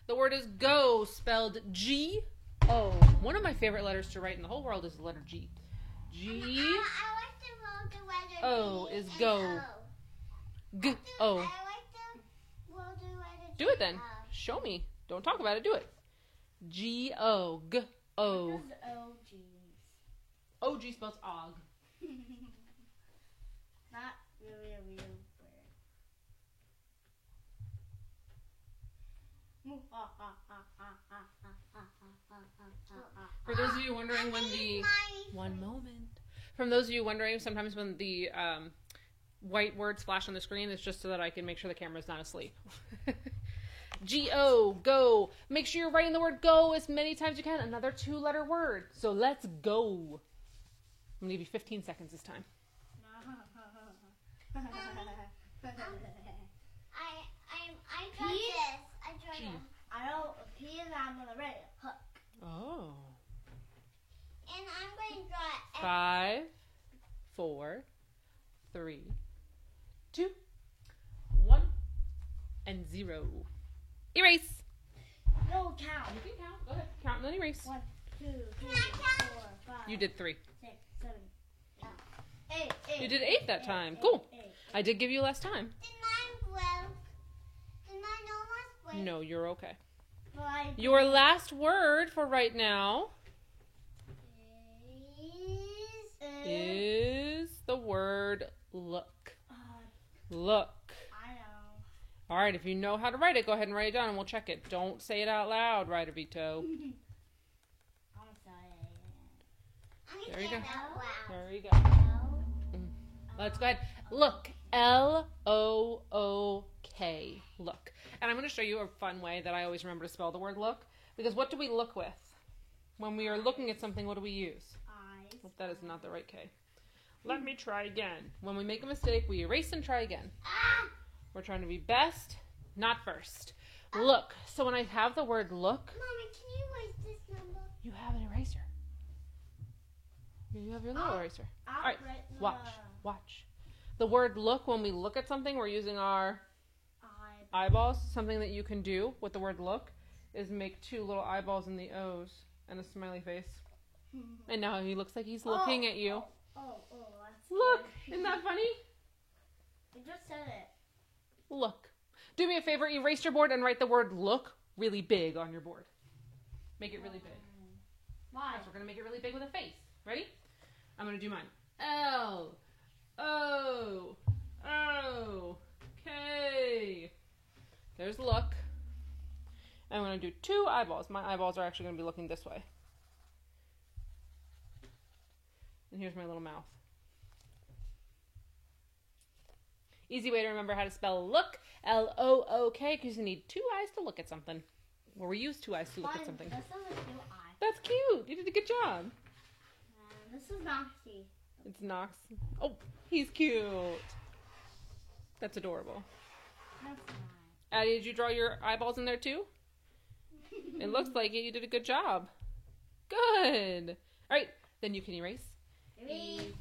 The word is go, spelled G-O. One of my favorite letters to write in the whole world is the letter G. I like to roll the letter O G is and go. O. I G-O. like to roll the letter Do G it then. and O. Show me. Don't talk about it. Do it. G-O. G-O. What does OGs? O-G spells og. Not really a real word. For those of you wondering when the... One moment. From those of you wondering, sometimes when the white words flash on the screen, it's just so that I can make sure the camera's not asleep. G-O, go. Make sure you're writing the word go as many times as you can. Another 2-letter word. So let's go. I'm going to give you 15 seconds this time. I draw P? this. I draw G. this. I know a P and I'm gonna write a hook. Oh. And I'm going to draw 5, 4, 3, 2, 1, and 0. Erase. No count. You can count. Go ahead. Count and then erase. 1, 2, 3, 4, 5. You did 3. 6, 7, 8. 8. You did 8 that time. Cool. I did give you less time. Did mine break? Did mine almost break? No, you're okay. Five. Your last word for right now is the word look. Look. I know. All right, if you know how to write it, go ahead and write it down and we'll check it. Don't say it out loud, Ryder Vito. I'm sorry. There you go. Wow. There you go. Let's go ahead. Look. L-O-O-K. Look. And I'm going to show you a fun way that I always remember to spell the word look. Because what do we look with? When we are looking at something, what do we use? Eyes. Oh, that is not the right K. Let me try again. When we make a mistake, we erase and try again. Ah! We're trying to be best, not first. Look. So when I have the word look, Mommy, can you erase this number? you have an eraser. You have your little eraser. I'll All right, write the watch. The word look, when we look at something, we're using our eye. eyeballs. Something that you can do with the word look is make 2 little eyeballs in the O's and a smiley face. And now he looks like he's looking at you. Oh, that's Look, good. isn't that funny? You just said it. Look. Do me a favor, erase your board and write the word look really big on your board. Make it really big. Why? We're going to make it really big with a face. Ready? I'm going to do mine. L, O, O, K. There's look. I'm going to do 2 eyeballs. My eyeballs are actually going to be looking this way. And here's my little mouth. Easy way to remember how to spell look. L-O-O-K, because you need 2 eyes to look at something. Or we use 2 eyes to look at something. This is a new eye. That's cute. You did a good job. This is Noxy. It's Knox. Oh, he's cute. That's adorable. That's not. Addie, did you draw your eyeballs in there too? It looks like it. You did a good job. Good. All right, then you can erase. Erase,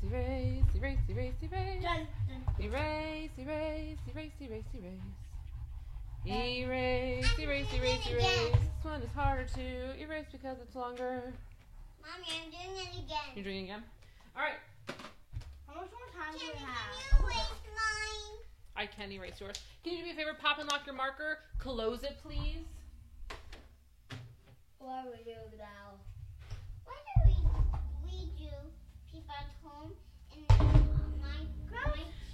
erase, erase, erase, erase. Dun, dun. Erase, erase, erase, erase, erase. Erase, erase, erase, erase. This one is harder to erase because it's longer. Mommy, I'm doing it again. You're doing it again? All right. How much more time do Can we you have? erase mine? I can erase yours. Can you do me a favor? Pop and lock your marker. Close it, please. What do we do now? What do we do? People at home and my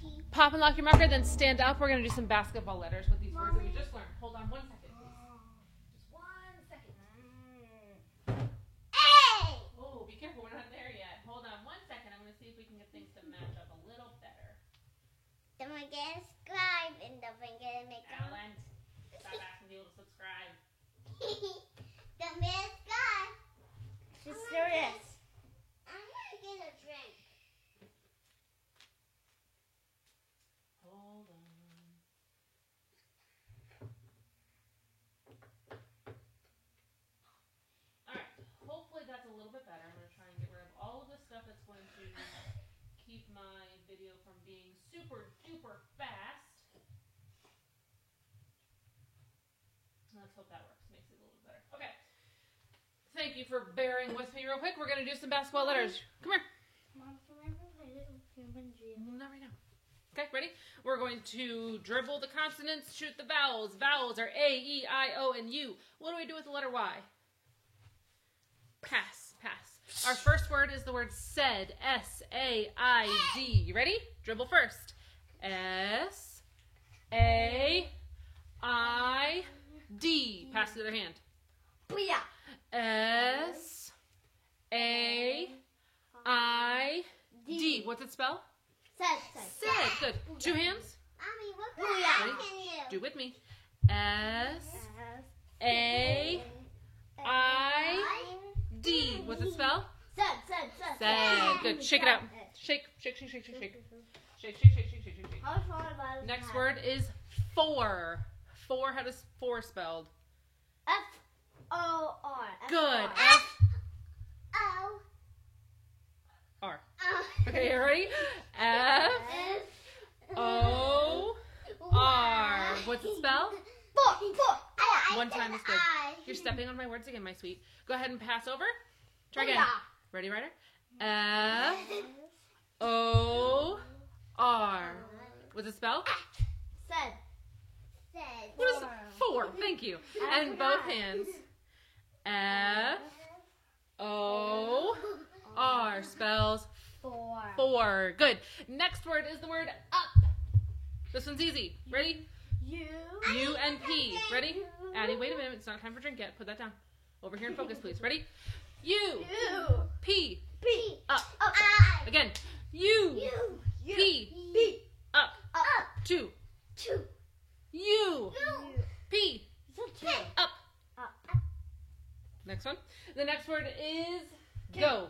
tea. Pop and lock your marker, then stand up. We're going to do some basketball letters with these words that we just learned. Hold on 1 second, please. Just 1 second. Hey! Oh, be careful. We're not there yet. Hold on 1 second. I'm going to see if we can get things to match up a little better. Don't forget to subscribe and don't forget to make Alan, stop asking people to subscribe. Don't forget to subscribe. She's serious. I'm gonna get a drink. Hold on. Alright, hopefully that's a little bit better. I'm going to try and get rid of all of the stuff that's going to keep my video from being super duper fast. Let's hope that works. Makes it a little bit better. Okay. Thank you for bearing with me real quick. We're going to do some basketball letters. Come here. Mom, can I relate it with human G? Not right now. Okay, ready? We're going to dribble the consonants, shoot the vowels. Vowels are A, E, I, O, and U. What do we do with the letter Y? Pass, pass. Our first word is the word said. S-A-I-D. You ready? Dribble first. S-A-I-D. Pass the other hand. Booyah! S-A-I-D. What's it spell? Said. Said. Good. 2 hands. Mommy, what Booyah. can I Do with me. S-A-I-D. What's it spell? Said. Said. Good. Shake it out. Shake, shake, shake, shake, shake, shake. Shake, shake, shake, shake, shake, shake, shake. How much more letters Next have? word is 4. 4. How does 4 spelled? F. O-R. Good. F-R. O. F-R. Okay, you ready? F-O-R. What's it spell? One time is good. You're stepping on my words again, my sweet. Go ahead and pass over. Try again. Ready, Ryder? F-O-R. What's it spell? Said. What is it? 4. Thank you. And both hands. F-O-R spells 4. Good. Next word is the word up. This one's easy. Ready? U and P. Ready? Addie, wait a minute. It's not time for drink yet. Put that down. Over here and focus, please. Ready? U. P. Up. Again. U. P. Up. 2. U. P. Up. Next one. The next word is go.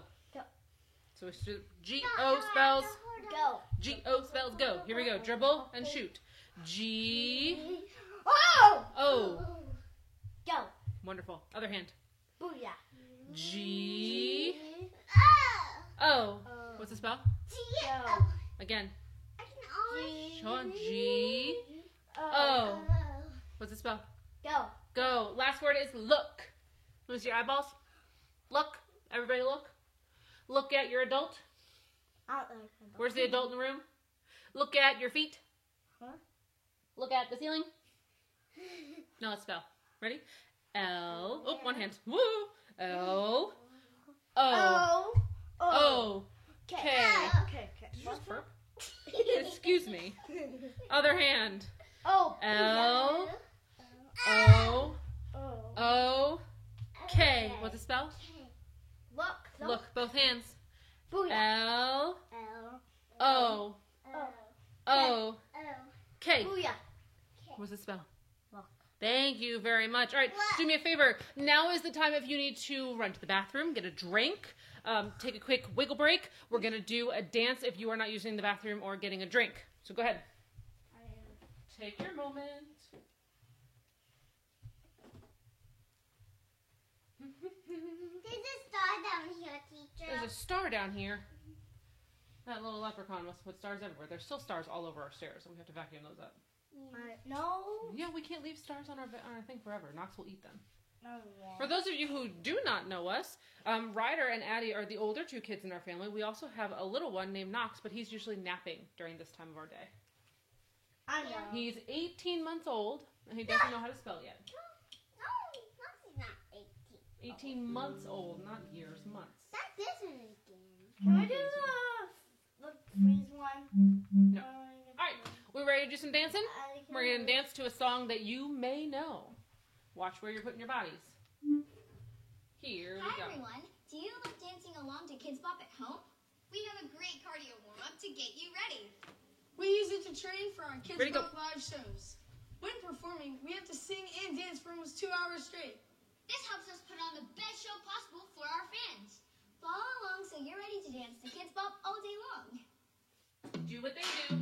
So it's G-O spells Go. G-O spells go. Here we go. Dribble and shoot. Oh! G-O. Go. Wonderful. Other hand. Booyah. G-O. What's the spell? Go. Again. I can always Sean. G-O. What's the spell? Go. Go. Last word is look. Let me see your eyeballs. Look. Everybody look. Look at your adult. Out there. Where's the adult in the room? Look at your feet. Huh? Look at the ceiling. No, let's spell. Ready? L. Oh, one hand. Woo. L. O. O. K. Okay. Did you just burp? Excuse me. Other hand. Oh. L. O. O. K. What's the spell? Look. Look. Both hands. Booyah. L. O. O. K. Booyah. What's the spell? Look. Thank you very much. All right, do me a favor. Now is the time if you need to run to the bathroom, get a drink, take a quick wiggle break. We're going to do a dance if you are not using the bathroom or getting a drink. So go ahead. Take your moment. There's a star down here, teacher. There's a star down here. That little leprechaun must put stars everywhere. There's still stars all over our stairs, so we have to vacuum those up. No. Yeah, we can't leave stars on our thing forever. Knox will eat them. No. For those of you who do not know us, Ryder and Addie are the older 2 kids in our family. We also have a little one named Knox, but he's usually napping during this time of our day. I know. He's 18 months old, and he doesn't know how to spell yet. No, Moxie's not 18. 18 months old, not years, months. That isn't again. Can we do the freeze one? No. All right, we ready to do some dancing? We're going to dance to a song that you may know. Watch where you're putting your bodies. Here we Hi go. everyone. Do you love dancing along to Kids Bop at home? We have a great cardio warm-up to get you ready. We use it to train for our Kids Ready, go. Bop live shows. When performing, we have to sing and dance for almost 2 hours straight. This helps us put on the best show possible for our fans. Follow along so you're ready to dance to Kids Bop all day long. Do what they do.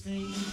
stay.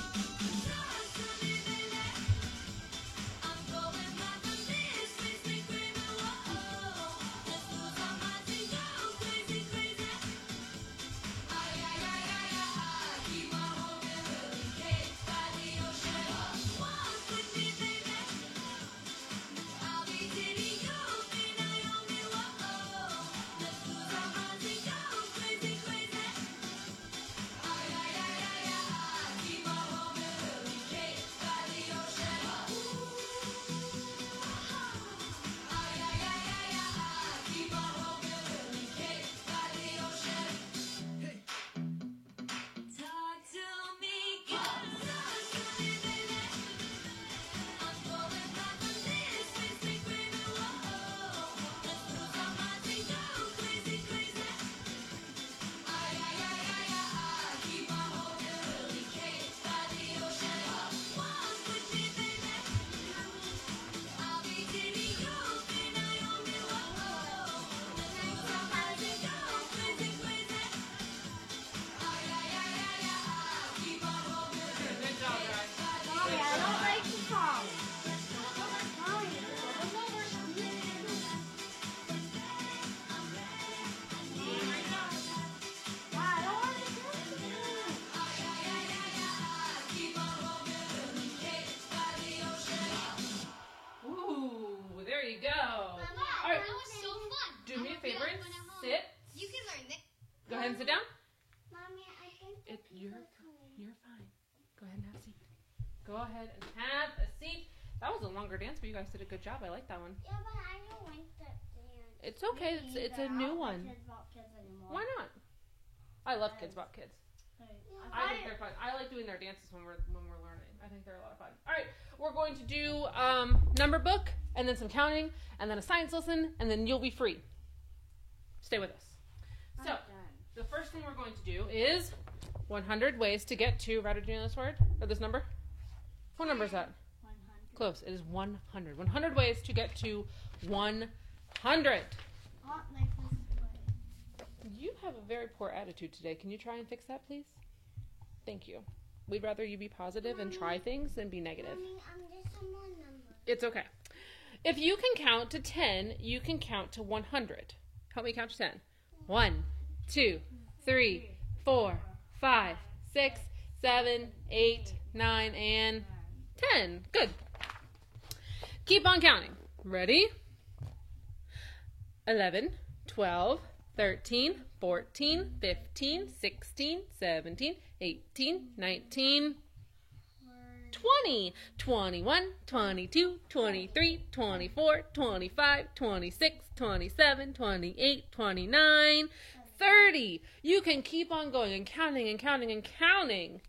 Mommy, I don't like the song. Mommy, I don't want to Ooh, there you go. Mama, All right. that was so fun. Do me a I feel favor. like when I'm home. Sit. You can learn this. Go ahead and sit down. Mommy, I think You're fine. Go ahead and have a seat. Go ahead and have a seat. That was a longer dance, but you guys did a good job. I like that one. Yeah, but I don't like that dance. It's okay. It's a new one. Kids Bop Kids anymore. Why not? I love Kids Bop Kids. I think they're fun. I like doing their dances when we're learning. I think they're a lot of fun. All right, we're going to do number book, and then some counting, and then a science lesson, and then you'll be free. Stay with us. So the first thing we're going to do is 100 ways to get to. Write down this word or this number. What number is that? 100. Close. It is 100. 100 ways to get to 100. You have a very poor attitude today. Can you try and fix that, please? Thank you. We'd rather you be positive and try things than be negative. Mommy, I'm just on one number. It's okay. If you can count to 10, you can count to 100. Help me count to 10. 1, 2, 3, 4, 5, 6, 7, 8, 9, and 10. Good. Keep on counting. Ready? 11, 12, 13, 14, 15, 16, 17, 18, 19, 20, 21, 22, 23, 24, 25, 26, 27, 28, 29, 30. You can keep on going and counting and counting and counting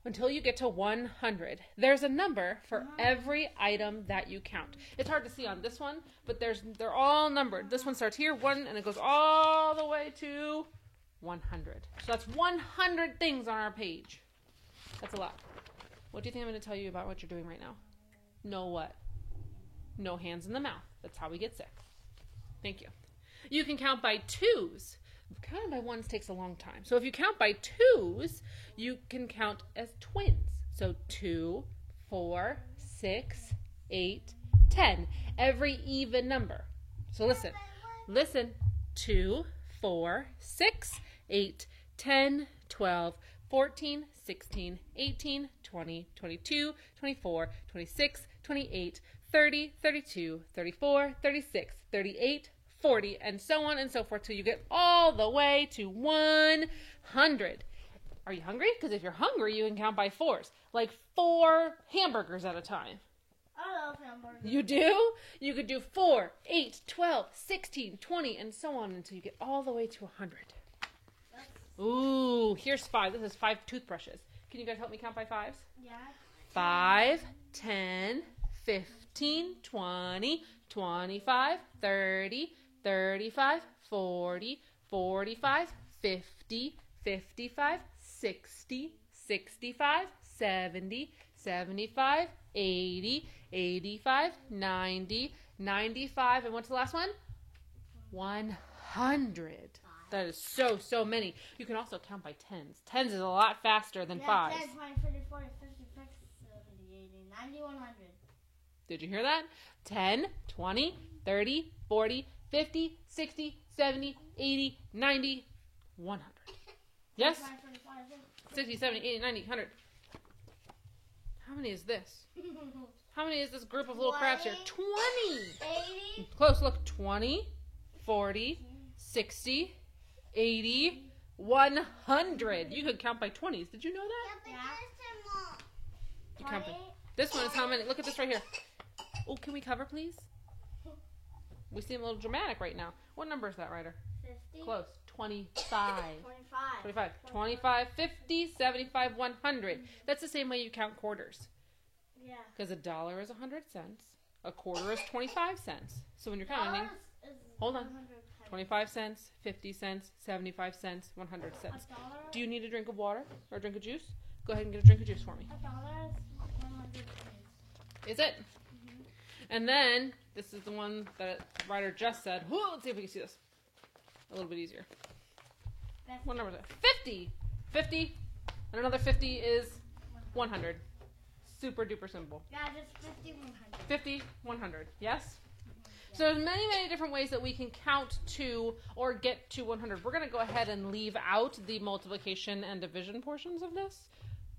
until you get to 100. There's a number for every item that you count. It's hard to see on this one, but they're all numbered. This one starts here, 1, and it goes all the way to 100. So that's 100 things on our page. That's a lot. What do you think I'm going to tell you about what you're doing right now? No what? No hands in the mouth. That's how we get sick. Thank you. You can count by twos. Counting by ones takes a long time. So if you count by twos, you can count as twins. So 2, 4, 6, 8, 10. Every even number. So listen. 2, 4, 6, 8, 10, 12, 14, 16, 18, 20, 22, 24, 26, 28, 30, 32, 34, 36, 38, 40, and so on and so forth till you get all the way to 100. Are you hungry? Because if you're hungry, you can count by fours. Like 4 hamburgers at a time. I love hamburgers. You do? You could do 4, 8, 12, 16, 20, and so on until you get all the way to 100. Ooh, here's 5. This is 5 toothbrushes. Can you guys help me count by 5s? Yeah. 5, 10, 15, 20, 25, 30, 35, 40, 45, 50, 55, 60, 65, 70, 75, 80, 85, 90, 95, and what's the last one? 100. That is so many. You can also count by tens. Tens is a lot faster than fives. 10, 20, 30, 40, 50, 60, 70, 80, 90, 100. Did you hear that? 10, 20, 30, 40, 50, 60, 70, 80, 90, 100. Yes? 20, 25, 60, 70, 80, 90, 100. How many is this? 50. How many is this group of little crabs here? 20! 80. Close, look. 20, 40, 60, 80, 100. You could count by 20s. Did you know that? Yeah, but Yeah. there's some more. You count by... 20. This one is how many? Look at this right here. Oh, can we cover, please? We seem a little dramatic right now. What number is that, Ryder? 50. Close. 25. 25. 25. 25, 50, 75, 100. That's the same way you count quarters. Yeah. Because a dollar is 100 cents. A quarter is 25 cents. So when you're counting, hold on. 25 cents, 50 cents, 75 cents, 100 cents. Do you need a drink of water or a drink of juice? Go ahead and get a drink of juice for me. $1 is 100 cents. Is it? And then, this is the one that Ryder just said. Whoa, let's see if we can see this. A little bit easier. What number is it? 50. 50. And another 50 is 100. Super duper simple. Yeah, just 50, 100. 50, 100. Yes? So there's many different ways that we can count to or get to 100. We're going to go ahead and leave out the multiplication and division portions of this,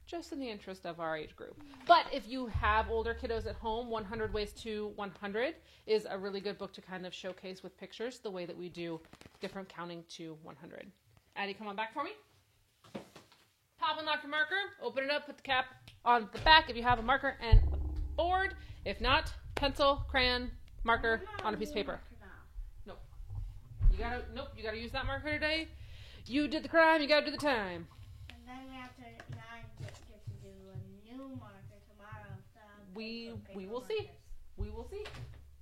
just in the interest of our age group. But if you have older kiddos at home, 100 Ways to 100 is a really good book to kind of showcase with pictures the way that we do different counting to 100. Addie, come on back for me. Pop and lock your marker. Open it up. Put the cap on the back if you have a marker and a board. If not, pencil, crayon, marker on a piece of paper. Nope. You gotta use that marker today. You did the crime, you gotta do the time. And then we have to get to do a new marker tomorrow. So We paper will see. markers. We will see.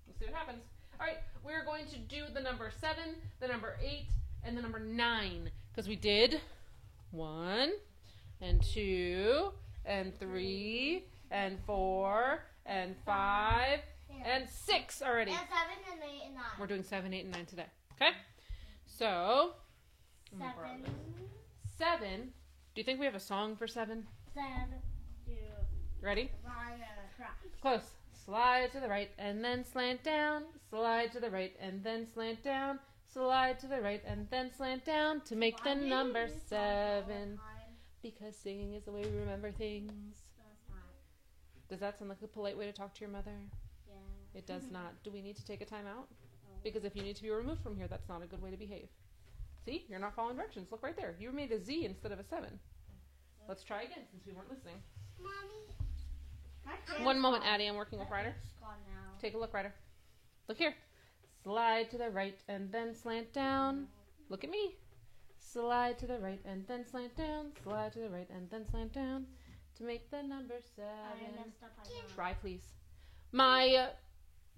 We'll see what happens. All right, we're going to do the number 7, the number 8, and the number 9. Because we did 1, and 2, and 3, and 4, and 5, and 6 already. And 7 and 8 and 9. We're doing 7, 8, and 9 today. Okay? So, 7. Do you think we have a song for 7? 7, do Ready? rhyme and a crack. Close. Slide to the right and then slant down. Slide to the right and then slant down. Slide to the right and then slant down to make the number 7. Because singing is the way we remember things. Does that sound like a polite way to talk to your mother? Yeah. It does not. Do we need to take a time out? Because if you need to be removed from here, that's not a good way to behave. See? You're not following directions. Look right there. You made a Z instead of a 7. Let's try again since we weren't listening. Mommy, One moment, Addie. I'm working with Ryder. It's gone now. Take a look, Ryder. Look here. Slide to the right and then slant down. Look at me. Slide to the right and then slant down. Slide to the right and then slant down to make the number 7. I messed up. I know. Try, please. My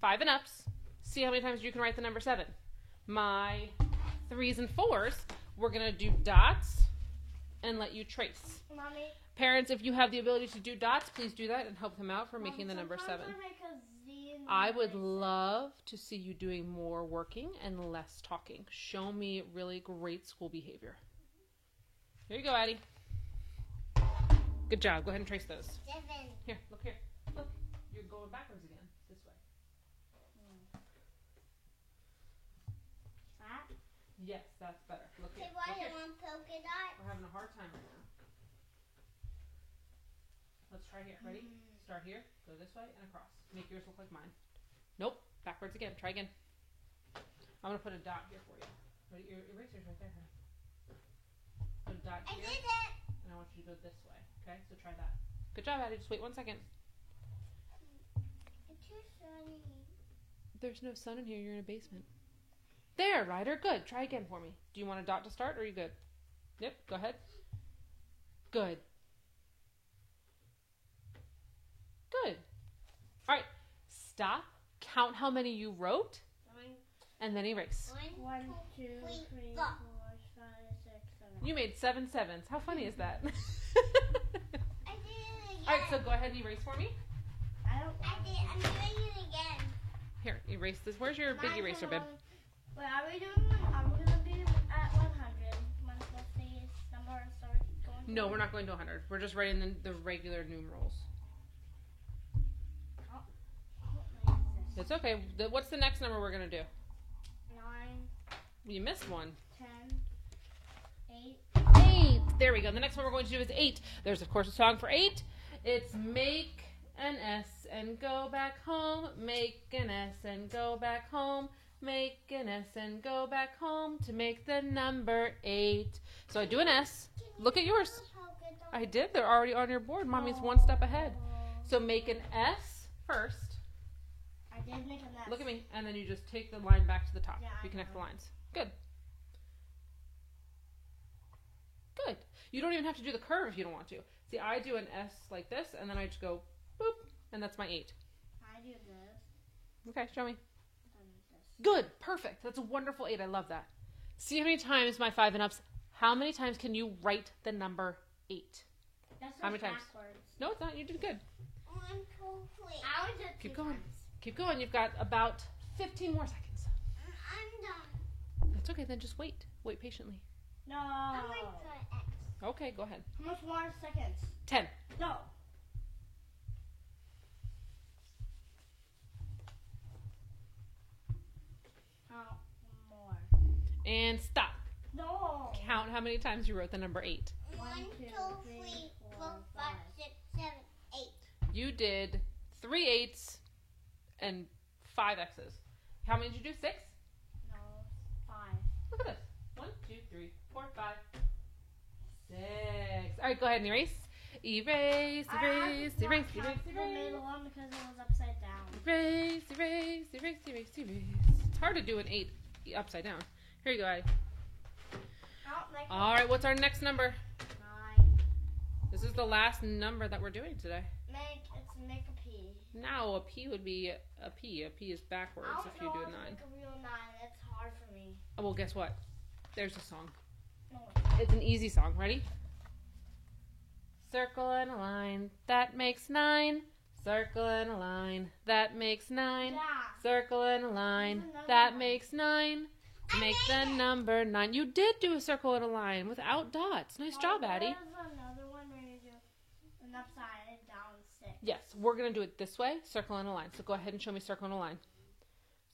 5 and ups. See how many times you can write the number 7. My 3s and 4s, we're going to do dots and let you trace. Mommy. Parents, if you have the ability to do dots, please do that and help them out for making the number 7. Sometimes I make a Z and I then would say love to see you doing more working and less talking. Show me really great school behavior. Here you go, Addie. Good job. Go ahead and trace those. 7. Here, look here. Look, you're going backwards again. This way. that. Yes, that's better. Look here. Say why Look you here. want polka dot? We're having a hard time right now. Let's try here. Ready? Start here. Go this way and across. Make yours look like mine. Nope. Backwards again. Try again. I'm going to put a dot here for you. Ready? Your eraser's right there, honey. Put a dot I here. did it. And I want you to go this way. Okay? So try that. Good job, Addie. Just wait 1 second. It's too sunny. There's no sun in here. You're in a basement. There, Ryder. Good. Try again for me. Do you want a dot to start or are you good? Yep. Go ahead. Good. Good. All right. Stop. Count how many you wrote and then erase. 1, 2, 3, 4, 5, 6, 7. You made 7 sevens. How funny is that? I did it again. All right. So go ahead and erase for me. I don't. I'm doing it again. Here, erase this. Where's your big eraser, babe? Wait, are we gonna be at 100? No, we're not going to 100. We're just writing the regular numerals. It's okay. What's the next number we're going to do? 9, You missed one. 10, 8. 8. There we go. The next one we're going to do is 8. There's, of course, a song for 8. It's make an S and go back home. Make an S and go back home. Make an S and go back home to make the number 8. So I do an S. Look at yours. I did. They're already on your board. Mommy's one step ahead. So make an S first. I did make a mess. Look at me. And then you just take the line back to the top. Yeah, You I connect the know. lines. Good. Good. You don't even have to do the curve if you don't want to. See, I do an S like this, and then I just go boop, and that's my 8. I do this. Okay, show me. Then this. Good. Perfect. That's a wonderful 8. I love that. See how many times my 5 and ups, how many times can you write the number 8? That's How many times? backwards. No, it's not. You did good. 1, 2, 3. I would just Keep two going. times. Keep going. You've got about 15 more seconds. I'm done. That's okay. Then just wait. Wait patiently. No. I'm like the X. Okay, go ahead. How much more seconds? 10. No. Count more. And stop. No. Count how many times you wrote the number 8. 1, 2, 3, 4, 5, 6, 7, 8. You did 3 8s and 5 X's. How many did you do? 6? No. 5. Look at this. 1, 2, 3, 4, 5, 6. All right, go ahead and erase. Erase, erase, erase, erase, The erase. middle one because it was upside down. Erase, erase, erase, erase, erase. It's hard to do an 8 upside down. Here you go, Addie. Count like All right, what's our next number? 9. This is the last number that we're doing today. Make a P. Now, a P would be a P. A P is backwards I don't if you know do how a to 9. make a real 9. It's hard for me. Oh, well, guess what? There's a song. No. It's an easy song. Ready? Circle and a line, that makes 9. Circle and a line, that makes 9. Yeah. Circle and a line, There's another that one. makes 9. To make the number 9. You did do a circle and a line without dots. Nice job, Addie. There's another one where you do an upside down 6. Yes, we're going to do it this way, circle and a line. So go ahead and show me circle and a line.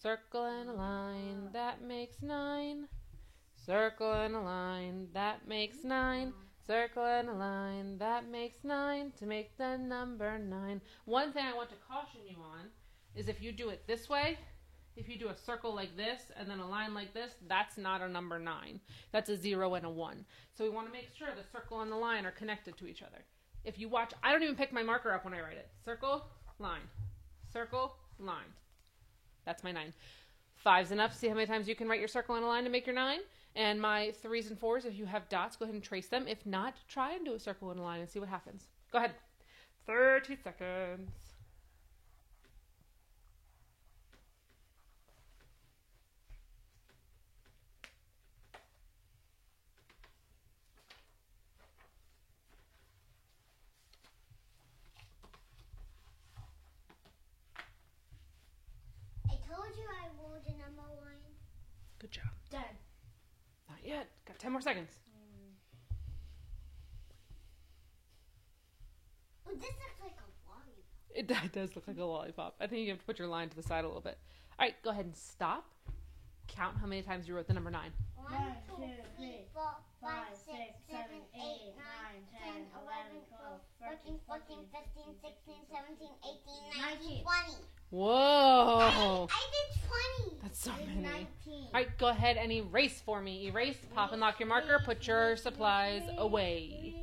Circle and a line, that makes 9. Circle and a line, that makes 9. Circle and a line, that makes 9. To make the number 9. One thing I want to caution you on is if you do it this way, if you do a circle like this and then a line like this, that's not a number 9. That's a 0 and a 1. So we want to make sure the circle and the line are connected to each other. If you watch, I don't even pick my marker up when I write it. Circle, line. Circle, line. That's my 9. 5's enough. See how many times you can write your circle and a line to make your 9? And my 3's and 4's, if you have dots, go ahead and trace them. If not, try and do a circle and a line and see what happens. Go ahead. 30 seconds. I told you I wrote the number 1. Good job. Done. Not yet. Got 10 more seconds. Oh, this looks like a lollipop. It does look like a lollipop. I think you have to put your line to the side a little bit. All right, go ahead and stop. Count how many times you wrote the number 9. 1, 2, 3, 4, 5, 6, 7, 8, 9, 10, 11, 12, 13, 14, 15, 16, 17, 18, 19, 20. Whoa. I did 20. That's so It's many. 19. All right, go ahead and erase for me. Erase, pop and lock your marker. Put your supplies away.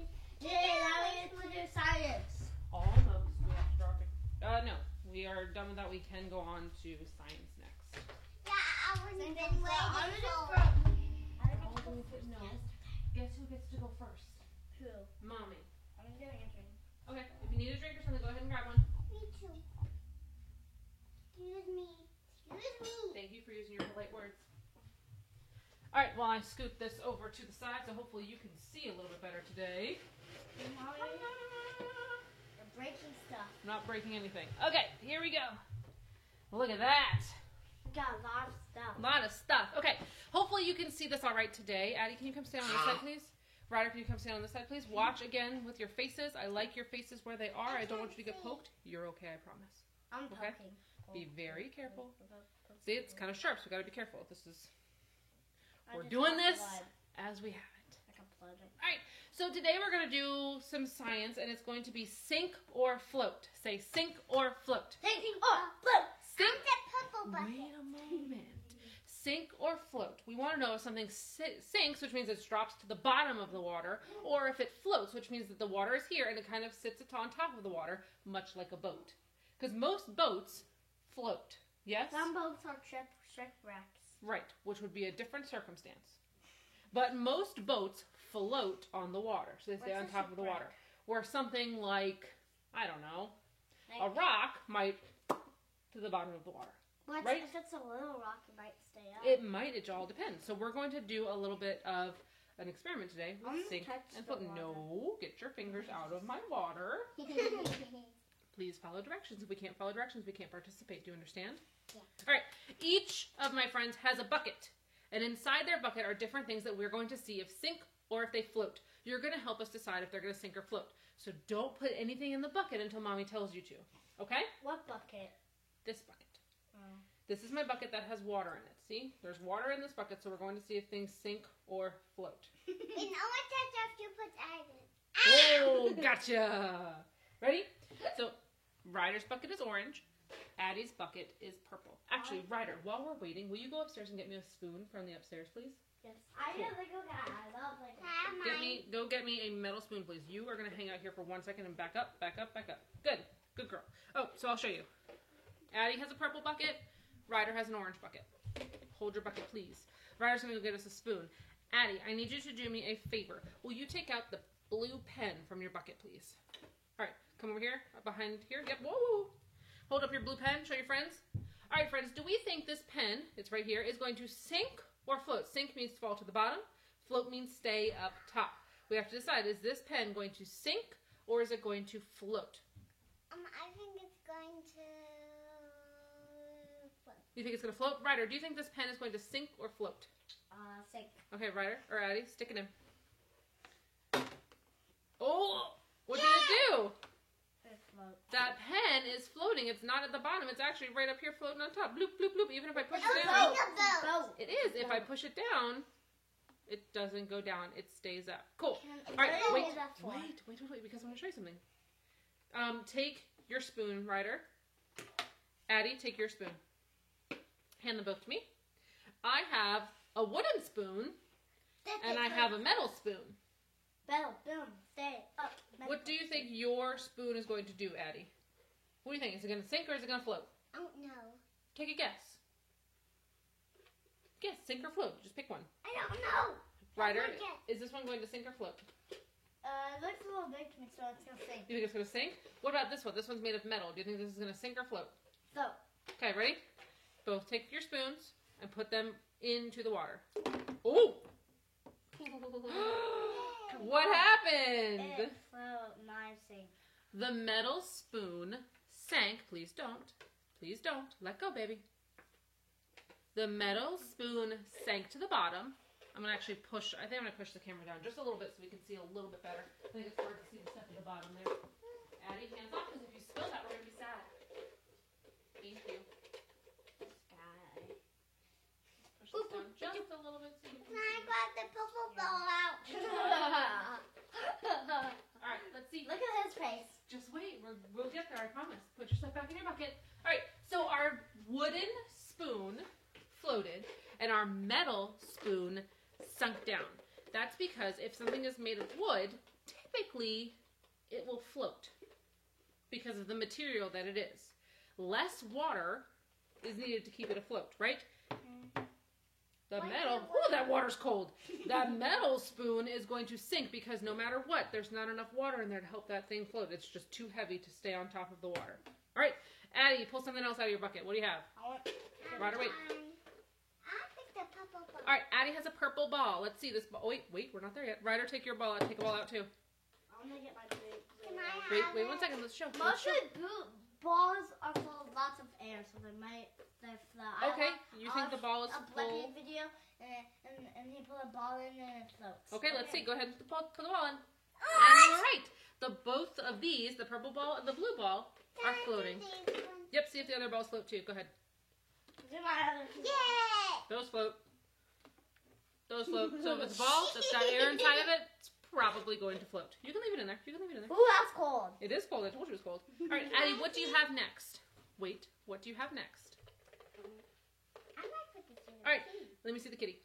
Yay, now we get to do science. Almost. We have to draw a pic- no, we are done with that. We can go on to science next. Yeah, I was been waiting for. No. Guess who gets to go first? Who? Mommy. I'm doing a drink. Okay, if you need a drink or something, go ahead and grab one. Me too. Excuse me. Excuse me. Thank you for using your polite words. All right, well, I scoot this over to the side, so hopefully you can see a little bit better today. You're breaking stuff. I'm not breaking anything. Okay, here we go. Look at that. We got a lot of stuff. A lot of stuff. Okay, hopefully you can see this all right today. Addie, can you come stand on this side, please? Ryder, can you come stand on this side, please? Watch again with your faces. I like your faces where they are. I don't want you to get poked. You're okay, I promise. I'm Okay. poking. Be very careful. See, it's kind of sharp, so we gotta be careful. This is, I we're just doing want this blood. as we have it. Like a blood. Alright, so today we're gonna do some science, and it's going to be sink or float. Say sink or float. Sink or float. Sink. Purple bucket. Wait a moment. Sink or float. We want to know if something sinks, which means it drops to the bottom of the water, or if it floats, which means that the water is here and it kind of sits on top of the water, much like a boat. Because most boats float. Yes? Some boats are shipwrecks. Right, which would be a different circumstance. But most boats float on the water, so they stay What's on a top of the shipwreck? water. Where something like, I don't know, a Like, rock might to the bottom of the water. but right? if it's a little rock, it might stay up. It might, it all depends. So we're going to do a little bit of an experiment today with I'm gonna sink touch and the float. water. No, get your fingers out of my water. Please follow directions. If we can't follow directions, we can't participate. Do you understand? Yeah. All right. Each of my friends has a bucket. And inside their bucket are different things that we're going to see if sink or if they float. You're going to help us decide if they're going to sink or float. So don't put anything in the bucket until Mommy tells you to. Okay? What bucket? This bucket. Oh. This is my bucket that has water in it. See? There's water in this bucket, so we're going to see if things sink or float. And all I touch after you put egg in. Oh, gotcha. Ready? So, Ryder's bucket is orange. Addie's bucket is purple. Actually, Ryder, while we're waiting, will you go upstairs and get me a spoon from the upstairs, please? Yes. I really go get I love like Go get me a metal spoon, please. You are going to hang out here for 1 second and back up, back up, back up. Good. Good girl. Oh, so I'll show you. Addie has a purple bucket. Ryder has an orange bucket. Hold your bucket, please. Ryder's going to go get us a spoon. Addie, I need you to do me a favor. Will you take out the blue pen from your bucket, please? All right, come over here, behind here. Yep, whoa. Hold up your blue pen, show your friends. All right, friends, do we think this pen, it's right here, is going to sink or float? Sink means fall to the bottom. Float means stay up top. We have to decide, is this pen going to sink or is it going to float? I think it's going to float. You think it's going to float? Ryder, do you think this pen is going to sink or float? sink. Okay, Ryder, or Addie, stick it in. Oh, what did it do? It floats. That pen is floating. It's not at the bottom. It's actually right up here floating on top. Bloop, bloop, bloop. Even if I push Oh, it it's down. like a boat. It is. If I push it down, it doesn't go down. It stays up. Cool. All right, What wait, is that for? wait, because I'm going to show you something. Take your spoon, Ryder. Addie, take your spoon. Hand them both to me. I have a wooden spoon, and I have a metal spoon. Bell, boom, stay up. What do you think your spoon is going to do, Addie? What do you think? Is it going to sink or is it going to float? I don't know. Take a guess. Guess, sink or float. Just pick one. I don't know. Ryder, That's my guess. is this one going to sink or float? It looks a little big to me, so it's gonna sink. You think it's going to sink? What about this one? This one's made of metal. Do you think this is going to sink or float? So, Okay, ready? Both take your spoons and put them into the water. Oh! What happened? it float, mine sink. The metal spoon sank. Please don't. Please don't. Let go, baby. The metal spoon sank to the bottom. I'm going to actually push. I think I'm going to push the camera down just a little bit so we can see a little bit better. I think it's hard to see the stuff at the bottom there. Addie, hands off, because if you spill that, we're going to be sad. Thank you. This guy. Push this down just a little bit so you can Can I see. grab the purple ball out? All right, let's see. Look at his face. Just wait. We'll get there, I promise. Put your stuff back in your bucket. All right, so our wooden spoon floated and our metal spoon sunk down. That's because if something is made of wood, typically it will float because of the material that it is. Less water is needed to keep it afloat, right? The metal, oh, that water's cold. That metal spoon is going to sink because no matter what, there's not enough water in there to help that thing float. It's just too heavy to stay on top of the water. All right, Addie, pull something else out of your bucket. What do you have? I want Ryder, wait. I picked the purple ball. All right, Addie has a purple ball. Let's see this ball. Wait, we're not there yet. Ryder, take your ball out. Take a ball out too. I'm gonna get my blue. Can I have Wait it? 1 second. Let's show. Let's Mostly show. balls are full of lots of air, so they might float. Okay, you think the ball is a full? Blippi video, and he put a ball in and it floats. Okay, let's see. Go ahead and put the ball in. And you're right. Both of these, the purple ball and the blue ball, are floating. Yep, see if the other balls float too. Go ahead. Do my other two. Yay! Those float. Those float. So if it's a ball that's got air inside of it, it's probably going to float. You can leave it in there. You can leave it in there. Ooh, that's cold. It is cold. I told you it was cold. All right, Addie, what do you have next? Wait, what do you have next? I might put this in the All right, tea. let me see the kitty.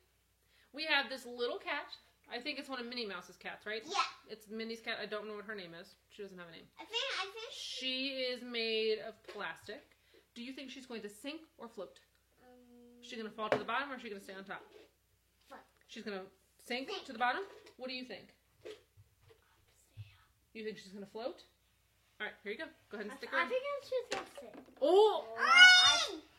We have this little cat. I think it's one of Minnie Mouse's cats, right? Yeah. It's Minnie's cat. I don't know what her name is. She doesn't have a name. I think She is made of plastic. Do you think she's going to sink or float? Is she going to fall to the bottom or is she going to stay on top? Float. She's going to sink to the bottom? What do you think? You think she's going to float? All right, here you go. Go ahead and stick her I in. think she's gonna sink. Oh!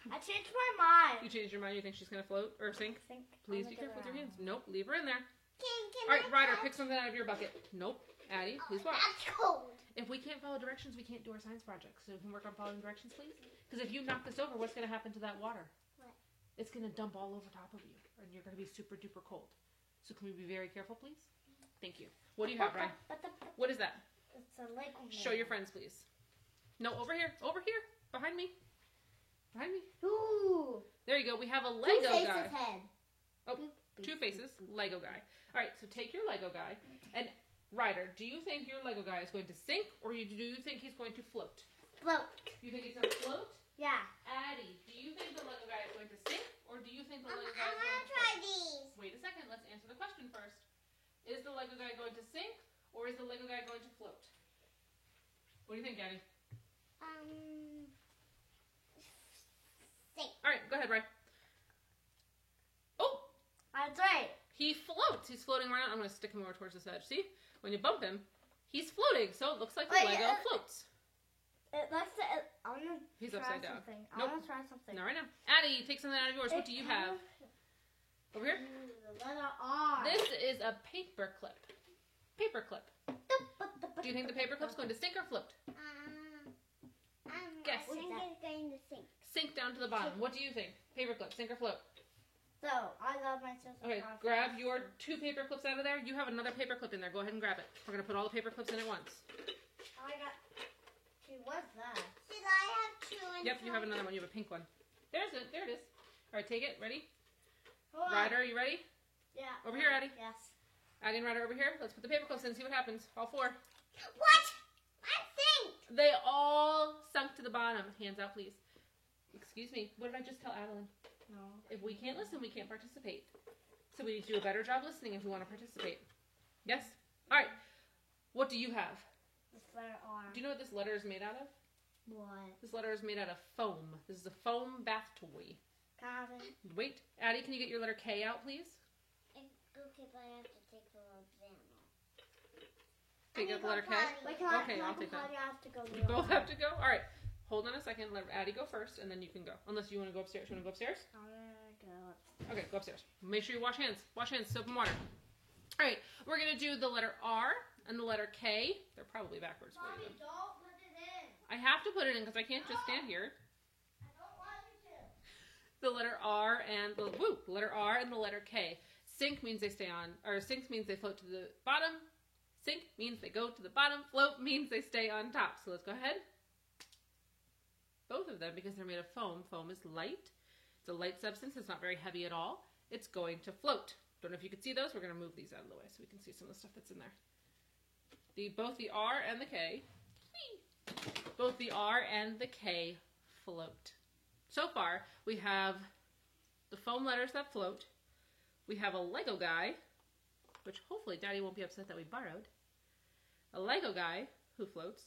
I changed my mind. You changed your mind? You think she's going to float or sink? Sink. Please I'll be look careful with your around. hands. Nope, leave her in there. Can All right, I Ryder, touch? pick something out of your bucket. Nope. Addie, please Oh, watch. that's cold. If we can't follow directions, we can't do our science project. So we can work on following directions, please? Because if you knock this over, what's going to happen to that water? What? It's going to dump all over top of you, and you're going to be super duper cold. So can we be very careful, please? Thank you. What do you have, Ryan? What is that? It's a lake. Show your friends, please. No, over here. Over here. Behind me. Behind me. Ooh. There you go. We have a Lego guy. head. Oh, two faces. Lego guy. All right, so take your Lego guy. And Ryder, do you think your Lego guy is going to sink, or do you think he's going to float? Float. You think he's going to float? Yeah. Addie, do you think the Lego guy is going to sink, or do you think the I Lego guy is want going to to try float? these. Wait a second. Let's answer the question first. Is the Lego guy going to sink, or is the Lego guy going to float? What do you think, Addie? Sink. All right, go ahead, Ryan. Oh, That's right. he floats. He's floating around. I'm going to stick him over towards this edge. See? When you bump him, he's floating. So it looks like the Wait, Lego floats. It likes to. I want to He's try upside down. something. I Nope. want to try something. Not right now. Addie, take something out of yours. What do you have? Over here? The letter R. This is a paper clip. Paper clip. Do you think the paper clip's going to sink or float? Guess. I think it's going to sink. Sink down to the bottom. What do you think? Paper clip, sink or float? So, I love my sister. Okay, grab your 2 paper clips out of there. You have another paper clip in there. Go ahead and grab it. We're going to put all the paper clips in at once. I got. Gee, what's that? Should I have two? Yep, you have another one. You have a pink one. There's it. There it is. All right, take it. Ready? Hold on. Ryder, you ready? Yeah. Over here, Addie. Yes. Addie and Ryder over here. Let's put the paper clips in and see what happens. All 4. What? I think. They all sunk to the bottom. Hands out, please. Excuse me. What did I just tell Adeline? No. If we can't listen, we can't participate. So we need to do a better job listening if we want to participate. Yes? All right. What do you have? This letter R. Do you know what this letter is made out of? What? This letter is made out of foam. This is a foam bath toy. Got it. Wait. Addie, can you get your letter K out, please? Okay, but I have to take the little exam. Take out the letter K. Wait, can I, Okay, can I'll I take that. potty? I have to go. You both have to go? All right. Hold on a second. Let Addie go first, and then you can go. Unless you want to go upstairs. You want to go upstairs? I'm gonna go. Okay, go upstairs. Make sure you wash hands. Wash hands, soap and water. All right, we're going to do the letter R and the letter K. They're probably backwards for you. Mommy, don't put it in. I have to put it in because I can't just stand here. I don't want you to. The letter R and the letter R and the letter K. Sink means they stay on, or sink means they float to the bottom. Sink means they go to the bottom. Float means they stay on top. So let's go ahead. Both of them, because they're made of foam. Foam is light. It's a light substance. It's not very heavy at all. It's going to float. Don't know if you can see those. We're going to move these out of the way so we can see some of the stuff that's in there. Both the R and the K. Both the R and the K float. So far, we have the foam letters that float. We have a Lego guy, which hopefully Daddy won't be upset that we borrowed. A Lego guy who floats.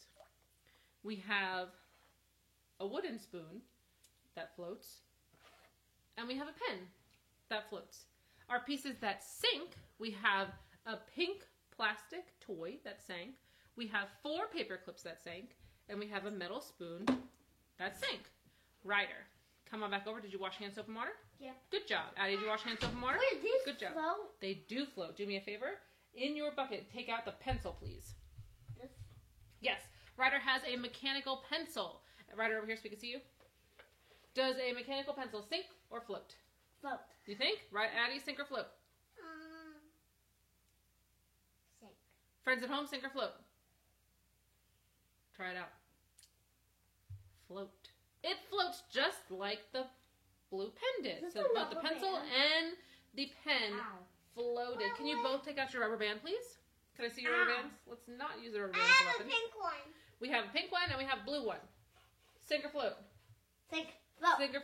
We have a wooden spoon that floats. And we have a pen that floats. Our pieces that sink, we have a pink plastic toy that sank. We have 4 paper clips that sank. And we have a metal spoon that sank. Ryder, come on back over. Did you wash hand, soap, and water? Yeah. Good job. Addie, did you wash hand, soap, and water? Wait, these Good job. float? They do float. Do me a favor. In your bucket, take out the pencil, please. This? Yes. Ryder has a mechanical pencil. Right over here so we can see you. Does a mechanical pencil sink or float? Float. You think? Right, Addie, sink or float? Sink. Friends at home, sink or float? Try it out. Float. It floats just like the blue pen did. Is this So a both the rubber pencil band? and the pen Ow. floated. Can you both take out your rubber band, please? Can I see your rubber Ow. bands? Let's not use the rubber I band as a have a weapon. pink one. We have a pink one and we have a blue one. Sink or float? Sink. Float. Sink or...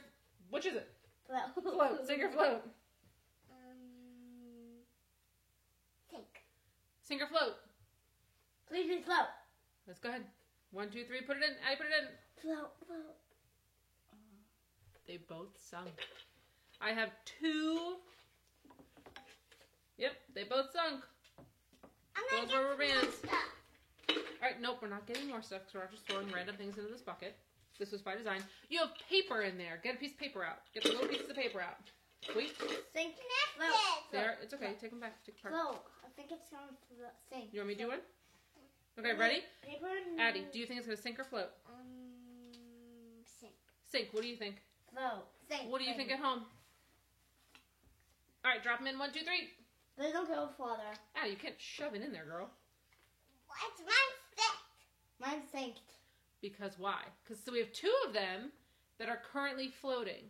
Which is it? Float. Float. Sink or float? Sink. Sink or float? Please be float. Let's go ahead. 1, 2, 3. Put it in. Addie, put it in. Float. Float. They both sunk. I have 2. Yep, they both sunk. I'm Those gonna rubber get bands. some stuff. Alright, nope, we're not getting more stuff because we're not just throwing random things into this bucket. This was by design. You have paper in there. Get a piece of paper out. Get the little pieces of paper out. Wait. Sink. Connect Float. it. There. It's okay. Take them back. Take them apart. Float. I think it's going to sink. You want me to do one? Okay, ready? Paper. Addie, do you think it's going to sink or float? Sink. Sink. What do you think? Float. Sink. What do you think at home? Alright, drop them in. 1, 2, 3. Please don't go further. Addie, you can't shove it in there, girl. What's mine stick? Mine's sinked. Because why? Because so we have 2 of them that are currently floating.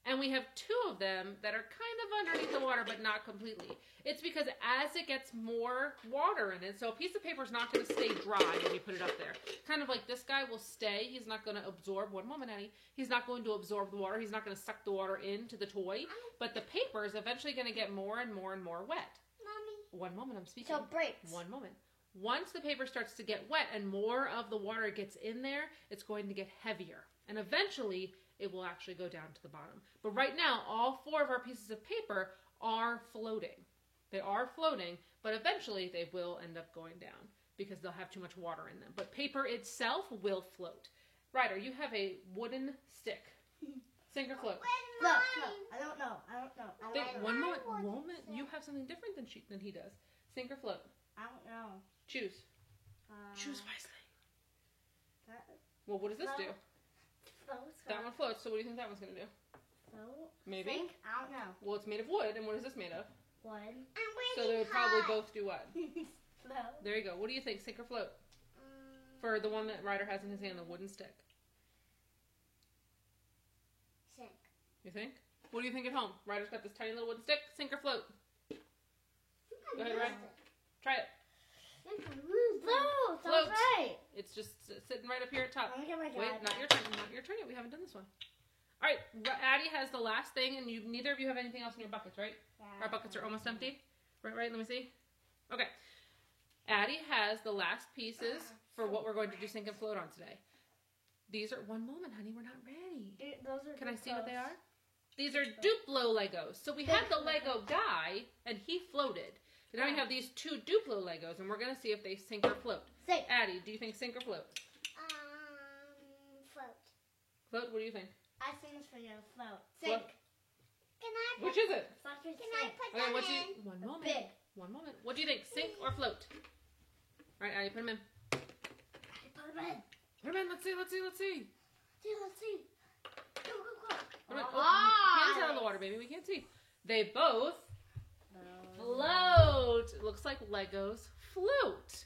And we have 2 of them that are kind of underneath the water, but not completely. It's because as it gets more water in it, so a piece of paper is not going to stay dry when you put it up there. Kind of like this guy will stay. He's not going to absorb. One moment, Annie. He's not going to absorb the water. He's not going to suck the water into the toy. But the paper is eventually going to get more and more and more wet. Mommy. One moment, I'm speaking. So it breaks. One moment. Once the paper starts to get wet and more of the water gets in there, it's going to get heavier. And eventually, it will actually go down to the bottom. But right now, all 4 of our pieces of paper are floating. They are floating, but eventually they will end up going down because they'll have too much water in them. But paper itself will float. Ryder, you have a wooden stick. Sink or float? Where's Float. mine? Float. I don't know. I don't know. I Think, don't know. one moment. wooden Moment. stick. You have something different than he does. Sink or float? I don't know. Choose. Choose wisely. That, Well, what does this do? float. That one floats, so what do you think that one's going to do? Float. Maybe? Sink. I don't know. Well, it's made of wood, and what is this made of? Wood. I'm So they waiting would probably hot. both do what? Float. There you go. What do you think, sink or float? For the one that Ryder has in his hand, the wooden stick. Sink. You think? What do you think at home? Ryder's got this tiny little wooden stick. Sink or float? Go ahead, Ryder. Try it. Float. Float. That's right. It's just sitting right up here at top. Let me get my Wait, guide. not your turn. Not your turn yet. We haven't done this one. All right, Addie has the last thing, and neither of you have anything else in your buckets, right? Our buckets are almost empty. Right. Let me see. Okay. Addie has the last pieces for what we're going to do sink and float on today. These are, one moment, honey, we're not ready. Those are Can I the see what they clothes. are? These are Duplo Legos. So we had the Lego guy, and he floated. And now we have these 2 Duplo Legos, and we're going to see if they sink or float. Sink. Addie, do you think sink or float? Float. Float, what do you think? I sing this for you. Float. Sink. Can I put, Which is it? Suck your can I sink. put Okay, that what's in? you? One moment. Big. One moment. What do you think? Sink or float? All right, Addie, put them in. Put them in. Put them in. Let's see. Let's see. Go, go, go. Put 'em in. Oh, Hands out of the water, baby. We can't see. They both float. It looks like Legos float.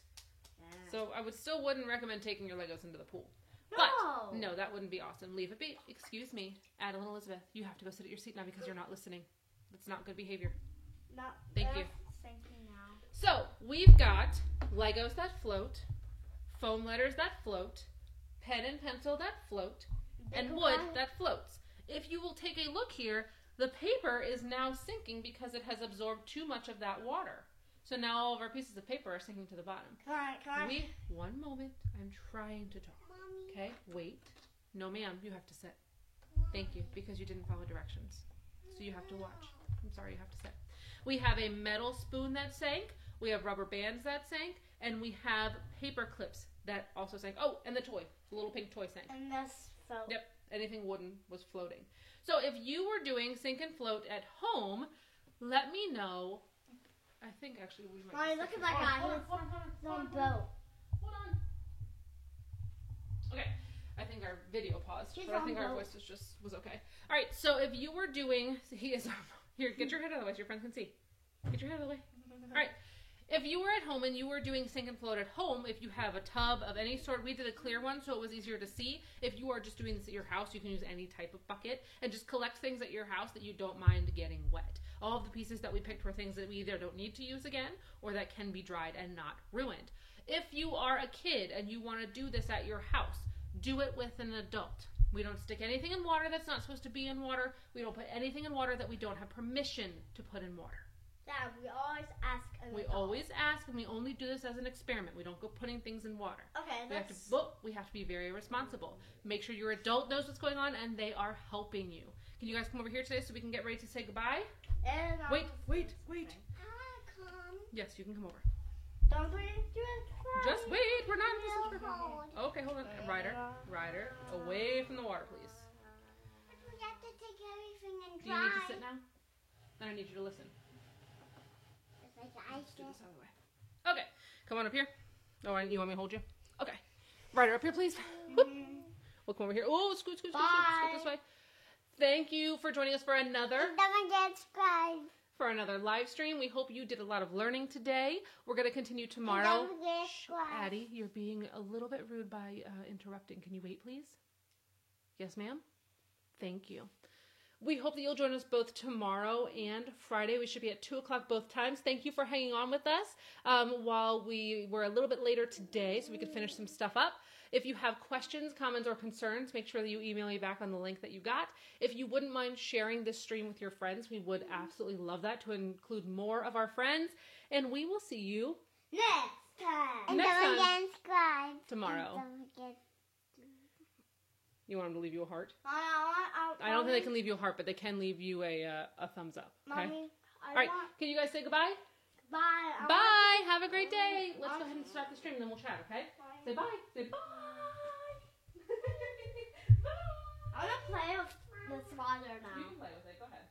So I wouldn't recommend taking your Legos into the pool. But no, that wouldn't be awesome. Leave it be. Excuse me, Adeline Elizabeth. You have to go sit at your seat now because you're not listening. That's not good behavior. Not Thank you. Sinking now. So we've got Legos that float, foam letters that float, pen and pencil that float, and wood that floats. If you will take a look here, the paper is now sinking because it has absorbed too much of that water. So now all of our pieces of paper are sinking to the bottom. Can I? One moment. I'm trying to talk. Mommy. Okay, wait. No, ma'am, you have to sit. Thank you, because you didn't follow directions. So you have to watch. I'm sorry, you have to sit. We have a metal spoon that sank. We have rubber bands that sank. And we have paper clips that also sank. Oh, and the toy. The little pink toy sank. And this float. Yep, anything wooden was floating. So if you were doing sink and float at home, let me know. I think actually we might. Mommy, look at that guy. He's on boat. Hold on. Okay. I think our video paused, She's but I on think our both. voice was okay. All right, so if you were doing, he is here. Get your head out of the way so your friends can see. Get your head out of the way. All right. If you were at home and you were doing sink and float at home, if you have a tub of any sort, we did a clear one so it was easier to see. If you are just doing this at your house, you can use any type of bucket and just collect things at your house that you don't mind getting wet. All of the pieces that we picked were things that we either don't need to use again or that can be dried and not ruined. If you are a kid and you want to do this at your house, do it with an adult. We don't stick anything in water that's not supposed to be in water. We don't put anything in water that we don't have permission to put in water. Dad, we always ask an We adult. always ask, and we only do this as an experiment. We don't go putting things in water. Okay, We have to be very responsible. Make sure your adult knows what's going on and they are helping you. Can you guys come over here today so we can get ready to say goodbye? And Wait. I want to come. Yes, you can come over. don't forget to Just wait. We're not in the So cold. Okay, hold on. Ryder, away from the water, please. But we have to take everything and Do you need to sit now? Then I need you to listen. It's like the ice Do this out of the way. Okay, come on up here. Oh, and you want me to hold you? Okay. Ryder, up here, please. Whoop. We'll come over here. Oh, scoot this way. Thank you for joining us for another Don't forget to subscribe. live stream. We hope you did a lot of learning today. We're going to continue tomorrow. Don't forget to subscribe. Addie, you're being a little bit rude by interrupting. Can you wait, please? Yes, ma'am? Thank you. We hope that you'll join us both tomorrow and Friday. We should be at 2 o'clock both times. Thank you for hanging on with us while we were a little bit later today so we could finish some stuff up. If you have questions, comments, or concerns, make sure that you email me back on the link that you got. If you wouldn't mind sharing this stream with your friends, we would absolutely love that to include more of our friends. And we will see you next time. And Next don't forget time. to subscribe. tomorrow. And don't forget. You want them to leave you a heart? I I don't think they can leave you a heart, but they can leave you a thumbs up. Okay? Mommy, All right. Can you guys say goodbye? Bye. Bye. Have a great day. Let's go ahead and start the stream, then we'll chat, okay? Say bye. Say bye. Bye. I want to play with this water now. You can play with it. Go ahead.